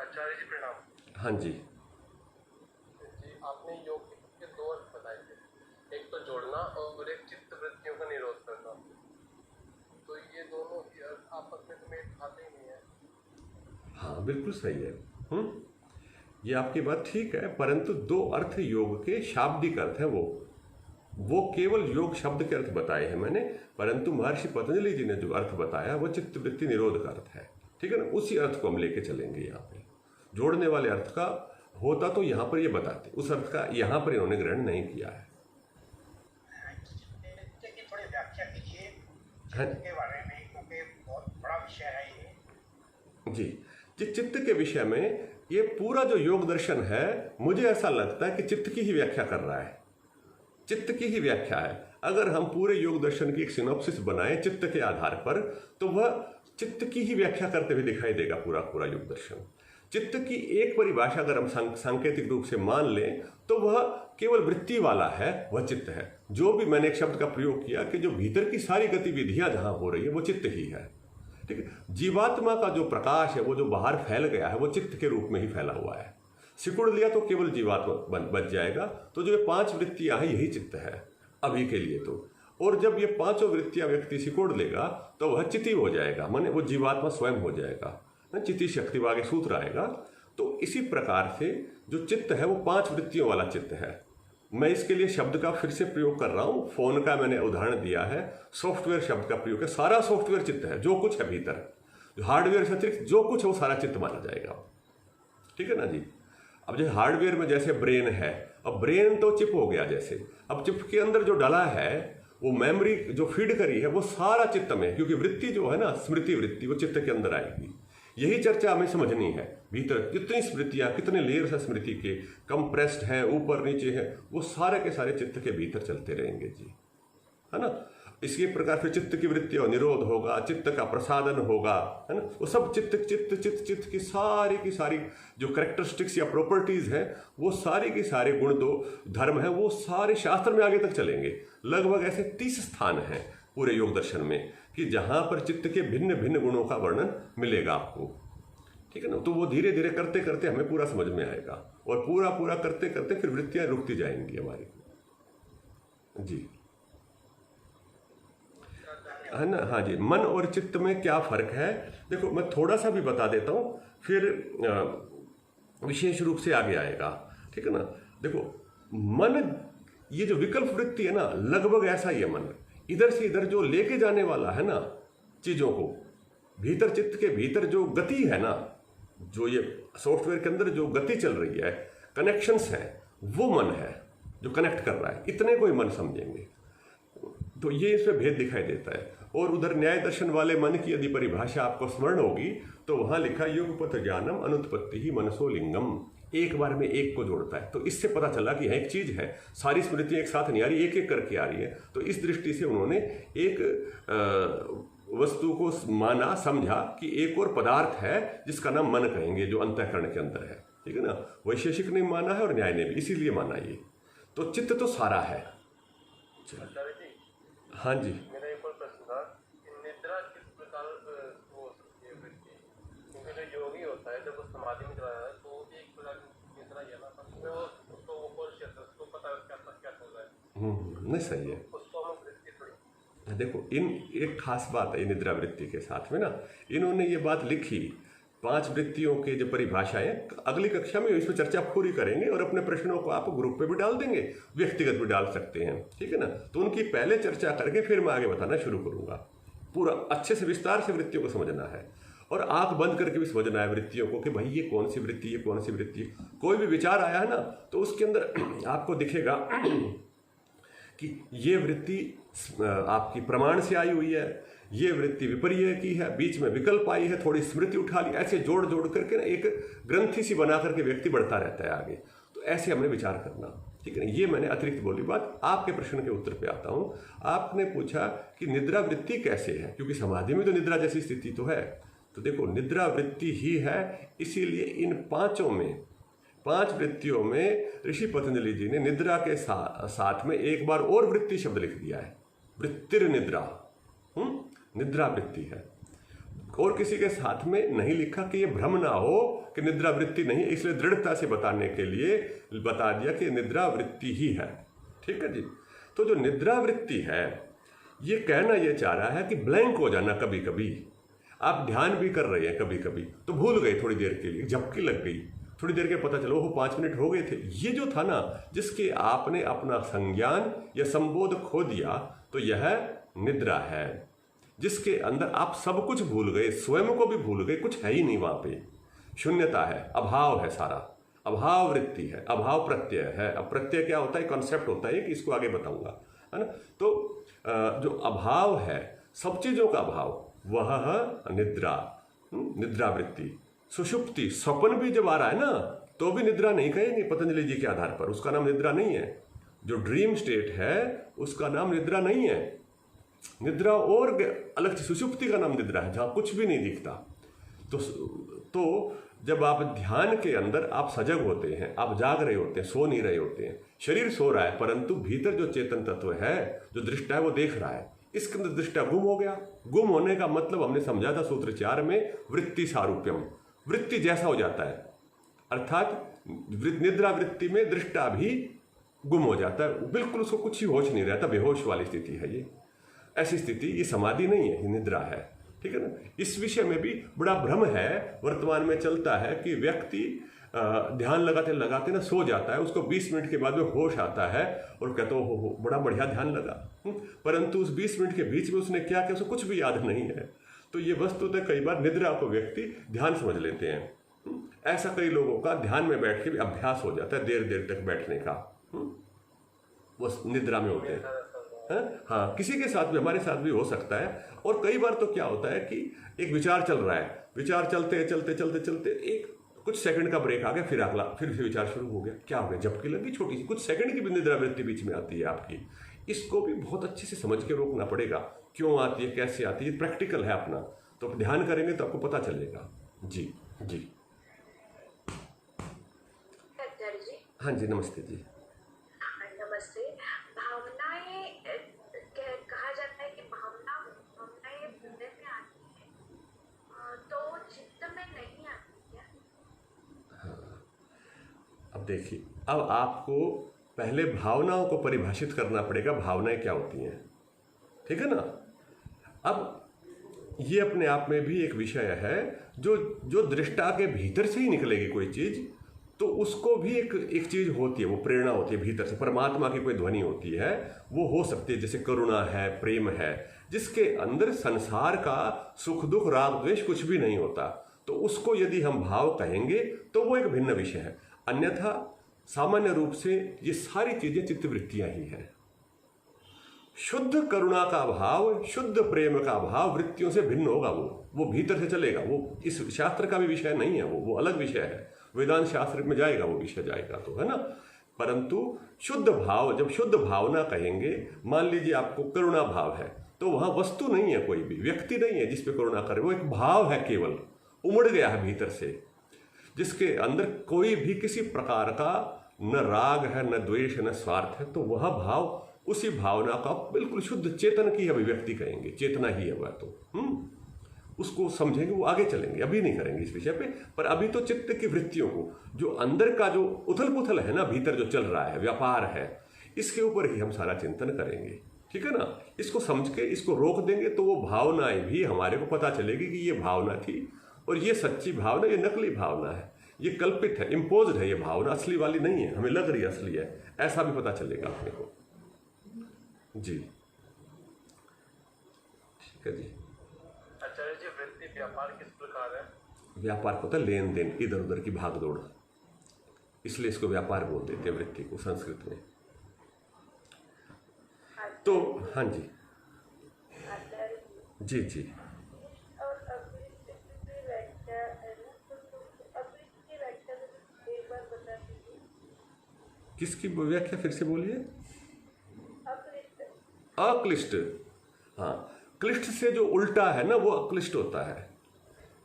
S2: आचार्य जी प्रणाम।
S1: हाँ जी।
S2: जी, आपने योग के दो अर्थ बताए थे, एक तो जोड़ना और एक चित्त वृत्तियों का निरोध करना। तो ये दोनों आपस में तो मेल खाते ही नहीं है।
S1: हाँ बिल्कुल सही है। ये आपकी बात ठीक है, परंतु दो अर्थ योग के शाब्दिक अर्थ है, वो केवल योग शब्द के अर्थ बताए हैं मैंने, परंतु महर्षि पतंजलि जी ने जो अर्थ बताया वो चित्त वृत्ति निरोध का अर्थ है, ठीक है ना? उसी अर्थ को हम लेके चलेंगे। यहाँ पे जोड़ने वाले अर्थ का होता तो यहाँ पर ये बताते, उस अर्थ का यहाँ पर इन्होंने ग्रहण नहीं किया है।
S3: थोड़ी व्याख्या कीजिए
S1: हाँ
S3: चित्त के बारे में, क्योंकि बहुत बड़ा विषय है ये।
S1: जी, चित्त के विषय में ये पूरा जो योग दर्शन है, मुझे ऐसा लगता है कि चित्त की ही व्याख्या कर रहा है, चित्त की ही व्याख्या है। अगर हम पूरे योग दर्शन की एक सिनॉप्सिस बनाएं चित्त के आधार पर, तो वह चित्त की ही व्याख्या करते हुए दिखाई देगा पूरा पूरा योग दर्शन। चित्त की एक परिभाषा अगर हम सांकेतिक रूप से मान लें तो वह केवल वृत्ति वाला है, वह चित्त है। जो भी मैंने एक शब्द का प्रयोग किया कि जो भीतर की सारी गतिविधियां जहां हो रही है वो चित्त ही है, ठीक है? जीवात्मा का जो प्रकाश है वो जो बाहर फैल गया है वो चित्त के रूप में ही फैला हुआ है। सिकुड़ लिया तो केवल जीवात्मा बच जाएगा। तो जो ये पांच वृत्तियां हैं यही चित्त है अभी के लिए तो। और जब ये पांचों वृत्तियां व्यक्ति सिकोड़ लेगा तो वह चिति हो जाएगा, माने वो जीवात्मा स्वयं हो जाएगा, चिति शक्ति वागे सूत्र आएगा। तो इसी प्रकार से जो चित्त है वो पांच वृत्तियों वाला चित्त है। मैं इसके लिए शब्द का फिर से प्रयोग कर रहा हूं, फोन का मैंने उदाहरण दिया है, सॉफ्टवेयर शब्द का प्रयोग है। सारा सॉफ्टवेयर चित्त है, जो कुछ है भीतर, जो हार्डवेयर से अतिरिक्त जो कुछ है वो सारा चित्त माना जाएगा, ठीक है ना जी? अब जैसे हार्डवेयर में जैसे ब्रेन है, अब ब्रेन तो चिप हो गया जैसे, अब चिप के अंदर जो डला है वो मेमोरी जो फीड करी है वो सारा चित्त में, क्योंकि वृत्ति जो है ना, स्मृति वृत्ति, वो चित्त के अंदर आएगी। यही चर्चा हमें समझनी है। भीतर कितनी स्मृतियां, कितने लेयर्स है स्मृति के, कंप्रेस्ड है, ऊपर नीचे है, वो सारे के सारे चित्त के भीतर चलते रहेंगे जी, है ना? इसी प्रकार फिर चित्त की वृत्ति और निरोध होगा, चित्त का प्रसादन होगा, है ना? वो सब चित्त चित्त चित्त चित्त की सारी जो कैरेक्टरिस्टिक्स या प्रॉपर्टीज है, वो सारे के सारे गुण, दो धर्म है, वो सारे शास्त्र में आगे तक चलेंगे। लगभग ऐसे 30 स्थान हैं पूरे योग दर्शन में कि जहां पर चित्त के भिन्न भिन्न गुणों का वर्णन मिलेगा आपको, ठीक है ना? तो वो धीरे धीरे करते करते हमें पूरा समझ में आएगा, और पूरा पूरा करते करते फिर वृत्तियां रुकती जाएंगी हमारी जी, है ना? हाँ जी। मन और चित्त में क्या फर्क है, देखो मैं थोड़ा सा भी बता देता हूँ, फिर विशेष रूप से आगे आएगा, ठीक है ना? देखो मन, ये जो विकल्प वृत्ति है ना, लगभग ऐसा ही है मन, इधर से इधर जो लेके जाने वाला है ना चीजों को, भीतर चित्त के भीतर जो गति है ना, जो ये सॉफ्टवेयर के अंदर जो गति चल रही है, कनेक्शंस है, वो मन है जो कनेक्ट कर रहा है। इतने को ही मन समझेंगे, तो ये इसमें भेद दिखाई देता है। और उधर न्याय दर्शन वाले मन की यदि परिभाषा आपको स्मरण होगी तो वहां लिखा युगपथ ज्ञानम अनुत्पत्ति ही मनसो लिंगम, एक बार में एक को जोड़ता है। तो इससे पता चला कि एक चीज है, सारी स्मृतियां एक साथ नहीं आ रही, एक एक करके आ रही है। तो इस दृष्टि से उन्होंने एक वस्तु को माना, समझा कि एक और पदार्थ है जिसका नाम मन कहेंगे, जो अंतःकरण के अंदर है, ठीक है ना? वैशेषिक ने माना है और न्याय ने भी इसीलिए माना ये। तो चित्त तो सारा है। हाँ जी।
S2: मेरा एक और प्रश्न था कि निद्रा किस प्रकार हो सकती है, होता है, जब वो समाधि में चला जाता है तो एक प्रकार की निद्रा ही है ना, उसमें वो उसको वो कॉन्शियस है, उसको पता है क्या क्या चल रहा है,
S1: नहीं सही है।
S2: उसको हम वृत्ति थोड़ी।
S1: देखो इन एक खास बात है निद्रा वृत्ति के साथ में ना, इन्होंने ये बात लिखी 5 वृत्तियों के जो परिभाषाएं, अगली कक्षा में इस पर चर्चा पूरी करेंगे और अपने प्रश्नों को आप ग्रुप पे भी डाल देंगे, व्यक्तिगत भी डाल सकते हैं, ठीक है ना। तो उनकी पहले चर्चा करके फिर मैं आगे बताना शुरू करूंगा। पूरा अच्छे से विस्तार से वृत्तियों को समझना है और आंख बंद करके भी समझना है वृत्तियों को कि भाई ये कौन सी वृत्ति, ये कौन सी वृत्ति। कोई भी विचार आया है ना तो उसके अंदर आपको दिखेगा कि ये वृत्ति आपकी प्रमाण से आई हुई है, ये वृत्ति विपर्य की है, बीच में विकल्प आई है, थोड़ी स्मृति उठा ली, ऐसे जोड़ जोड़ करके ना एक ग्रंथि सी बना करके व्यक्ति बढ़ता रहता है आगे। तो ऐसे हमने विचार करना, ठीक है ना। ये मैंने अतिरिक्त बोली बात। आपके प्रश्न के उत्तर पे आता हूँ। आपने पूछा कि निद्रा वृत्ति कैसे है, क्योंकि समाधि में तो निद्रा जैसी स्थिति तो है। तो देखो निद्रा वृत्ति ही है, इसीलिए इन 5 वृत्तियों में ऋषि पतंजलि जी ने निद्रा के साथ में एक बार और वृत्ति शब्द लिख दिया है, वृत्तिर निद्रा, निद्रा वृत्ति है। और किसी के साथ में नहीं लिखा कि ये भ्रम ना हो कि निद्रा वृत्ति नहीं है, इसलिए दृढ़ता से बताने के लिए बता दिया कि निद्रा वृत्ति ही है, ठीक है जी। तो जो निद्रा वृत्ति है ये कहना ये चाह रहा है कि ब्लैंक हो जाना, कभी कभी आप ध्यान भी कर रहे हैं, कभी कभी तो भूल गए, थोड़ी देर के लिए झपकी लग गई, थोड़ी देर के पता चलो वो 5 मिनट हो गए थे। ये जो था ना जिसके आपने अपना संज्ञान या संबोध खो दिया, तो यह निद्रा है, जिसके अंदर आप सब कुछ भूल गए, स्वयं को भी भूल गए, कुछ है ही नहीं वहां पे, शून्यता है, अभाव है, सारा अभाव वृत्ति है, अभाव प्रत्यय है। अब प्रत्यय क्या होता है, कॉन्सेप्ट होता है कि इसको आगे बताऊंगा, है ना। तो जो अभाव है, सब चीजों का अभाव, वह निद्रा, निद्रा वृत्ति। सुषुप्ति, स्वप्न भी जब आ रहा है ना तो भी निद्रा नहीं कहेंगे पतंजलि जी के आधार पर, उसका नाम निद्रा नहीं है। जो ड्रीम स्टेट है उसका नाम निद्रा नहीं है। निद्रा और अलग, सुषुप्ति का नाम निद्रा है, जहां कुछ भी नहीं दिखता। तो जब आप ध्यान के अंदर आप सजग होते हैं, आप जाग रहे होते हैं, सो नहीं रहे होते हैं, शरीर सो रहा है परंतु भीतर जो चेतन तत्व है, जो दृष्टा है, वो देख रहा है। इसके अंदर दृष्टा गुम हो गया। गुम होने का मतलब हमने समझा था सूत्र 4 में, वृत्ति सारूप्यम, वृत्ति जैसा हो जाता है, अर्थात निद्रा वृत्ति में दृष्टा भी गुम हो जाता है, बिल्कुल उसको कुछ ही होश नहीं रहता, बेहोश वाली स्थिति है ये। ऐसी स्थिति ये समाधि नहीं है, ये निद्रा है, ठीक है ना। इस विषय में भी बड़ा भ्रम है, वर्तमान में चलता है कि व्यक्ति ध्यान लगाते लगाते ना सो जाता है, उसको 20 मिनट के बाद में होश आता है और कहता हो बड़ा बढ़िया ध्यान लगा, परंतु उस 20 मिनट के बीच में उसने क्या किया उसको कुछ भी याद नहीं है। तो ये वस्तुतः कई बार निद्रा को व्यक्ति ध्यान समझ लेते हैं। ऐसा कई लोगों का ध्यान में बैठ के भी अभ्यास हो जाता है, देर देर तक बैठने का, वो निद्रा में होते हैं। हाँ, किसी के साथ भी, हमारे साथ भी हो सकता है। और कई बार तो क्या होता है कि एक विचार चल रहा है, विचार चलते चलते चलते चलते एक कुछ सेकंड का ब्रेक आ गया, फिर अगला, फिर से विचार शुरू हो गया, क्या हो गया, झपकी लगी छोटी सी, कुछ सेकंड की भी निद्रा वृत्ति बीच में आती है आपकी। इसको भी बहुत अच्छे से समझ के रोकना पड़ेगा, क्यों आती है, कैसे आती है, प्रैक्टिकल है अपना। तो ध्यान करेंगे तो आपको पता चलेगा। जी जी हाँ जी, नमस्ते जी।
S4: नमस्ते। भावनाएं, कहा जाता है कि भावनाएं हृदय में आती है, तो चित्त में नहीं आती है।
S1: हाँ, अब देखिए, अब आपको पहले भावनाओं को परिभाषित करना पड़ेगा, भावनाएं क्या होती हैं, ठीक है ना। अब ये अपने आप में भी एक विषय है, जो दृष्टा के भीतर से ही निकलेगी कोई चीज, तो उसको भी एक चीज होती है, वो प्रेरणा होती है भीतर से, परमात्मा की कोई ध्वनि होती है, वो हो सकती है, जैसे करुणा है, प्रेम है, जिसके अंदर संसार का सुख दुख राग द्वेष कुछ भी नहीं होता। तो उसको यदि हम भाव कहेंगे तो वो एक भिन्न विषय है। अन्यथा सामान्य रूप से ये सारी चीजें चित्तवृत्तियां ही हैं। शुद्ध करुणा का भाव, शुद्ध प्रेम का भाव वृत्तियों से भिन्न होगा, वो भीतर से चलेगा। वो इस शास्त्र का भी विषय नहीं है, वो अलग विषय है, वेदांत शास्त्र में जाएगा वो विषय, जाएगा तो, है ना। परंतु शुद्ध भाव, जब शुद्ध भावना कहेंगे, मान लीजिए आपको करुणा भाव है, तो वहां वस्तु नहीं है, कोई भी व्यक्ति नहीं है जिस पे करुणा करे, वो एक भाव है, केवल उमड़ गया है भीतर से, जिसके अंदर कोई भी किसी प्रकार का न राग है, न द्वेष है, न स्वार्थ है। तो वह भाव, उसी भावना का बिल्कुल शुद्ध चेतन की अभिव्यक्ति कहेंगे, चेतना ही है वह। तो उसको समझेंगे, वो आगे चलेंगे। अभी नहीं करेंगे इस विषय पे, पर अभी तो चित्त की वृत्तियों को, जो अंदर का जो उथल पुथल है ना, भीतर जो चल रहा है, व्यापार है, इसके ऊपर ही हम सारा चिंतन करेंगे। ठीक है ना। इसको समझ के इसको रोक देंगे तो वो भावनाएं भी हमारे को पता चलेगी कि ये भावना थी और ये सच्ची भावना, ये नकली भावना है, ये कल्पित है, इम्पोज्ड है, ये भावना असली वाली नहीं है, हमें लग रही है असली है, ऐसा भी पता चलेगा अपने को। जी ठीक है जी।
S2: आचार्य जी, वृत्ति व्यापार किस प्रकार है?
S1: व्यापार होता है लेन देन, इधर उधर की भाग दौड़, इसलिए इसको व्यापार बोल देते हैं वृत्ति को संस्कृत में। तो हाँ जी जी जी।
S4: और अवृत्त की व्याख्या है ना, तो अवृत्त की व्याख्या तो एक बार बता दीजिए।
S1: किसकी व्याख्या फिर से बोलिए?
S4: अवृत्त।
S1: अक्लिष्ट। हाँ, क्लिष्ट से जो उल्टा है ना वो अक्लिष्ट होता है।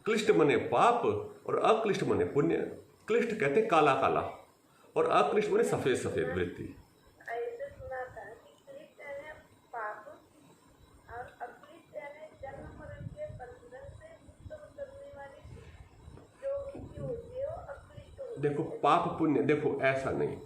S1: क्लिष्ट मने पाप और अक्लिष्ट मने पुण्य। क्लिष्ट कहते हैं काला काला और अक्लिष्ट मने सफेद सफेद वृत्ति।
S4: ऐसे सुना था कि क्लिष्ट यानी पाप और अक्लिष्ट यानी जन्म मरण के बंधन से मुक्त करने वाली जो वृत्ति होती है वो अक्लिष्ट होती है।
S1: देखो पाप पुण्य, देखो ऐसा नहीं,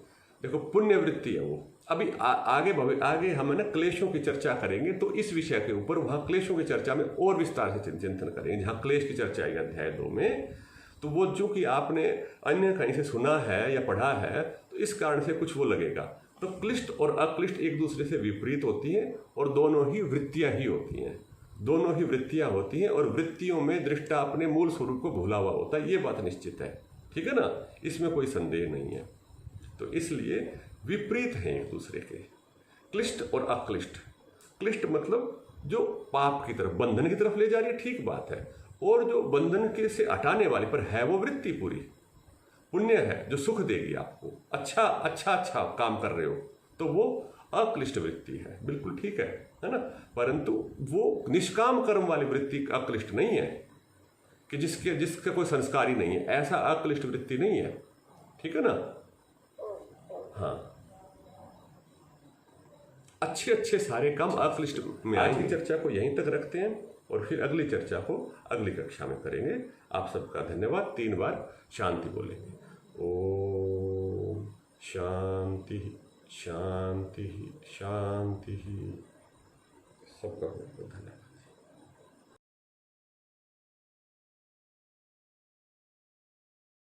S1: देखो पुण्य वृत्ति है वो। अभी आगे हम है ना क्लेशों की चर्चा करेंगे, तो इस विषय के ऊपर वहाँ क्लेशों की चर्चा में और विस्तार से चिंतन करेंगे। जहाँ क्लेश की चर्चा है अध्याय 2 में, तो वो जो कि आपने अन्य कहीं से सुना है या पढ़ा है, तो इस कारण से कुछ वो लगेगा। तो क्लिष्ट और अक्लिष्ट एक दूसरे से विपरीत होती हैं और दोनों ही वृत्तियाँ ही होती हैं, दोनों ही वृत्तियाँ होती हैं और वृत्तियों में दृष्टा अपने मूल स्वरूप को भूला हुआ होता है, ये बात निश्चित है। ठीक है ना, इसमें कोई संदेह नहीं है। तो इसलिए विपरीत हैं एक दूसरे के, क्लिष्ट और अक्लिष्ट। क्लिष्ट मतलब जो पाप की तरफ, बंधन की तरफ ले जा रही है, ठीक बात है, और जो बंधन के से हटाने वाले पर है वो वृत्ति पूरी पुण्य है, जो सुख देगी आपको, अच्छा काम कर रहे हो, तो वो अक्लिष्ट वृत्ति है, बिल्कुल ठीक है ना। परंतु वो निष्काम कर्म वाली वृत्ति अक्लिष्ट नहीं है कि जिसका कोई संस्कार ही नहीं है, ऐसा अक्लिष्ट वृत्ति नहीं है। ठीक है ना। हाँ, अच्छे सारे काम अक्लिष्ट में। आज की चर्चा को यहीं तक रखते हैं और फिर अगली चर्चा को अगली कक्षा में करेंगे। आप सबका धन्यवाद। 3 बार शांति बोलेंगे। ओम शांति शांति शांति। सबका बहुत बहुत धन्यवाद।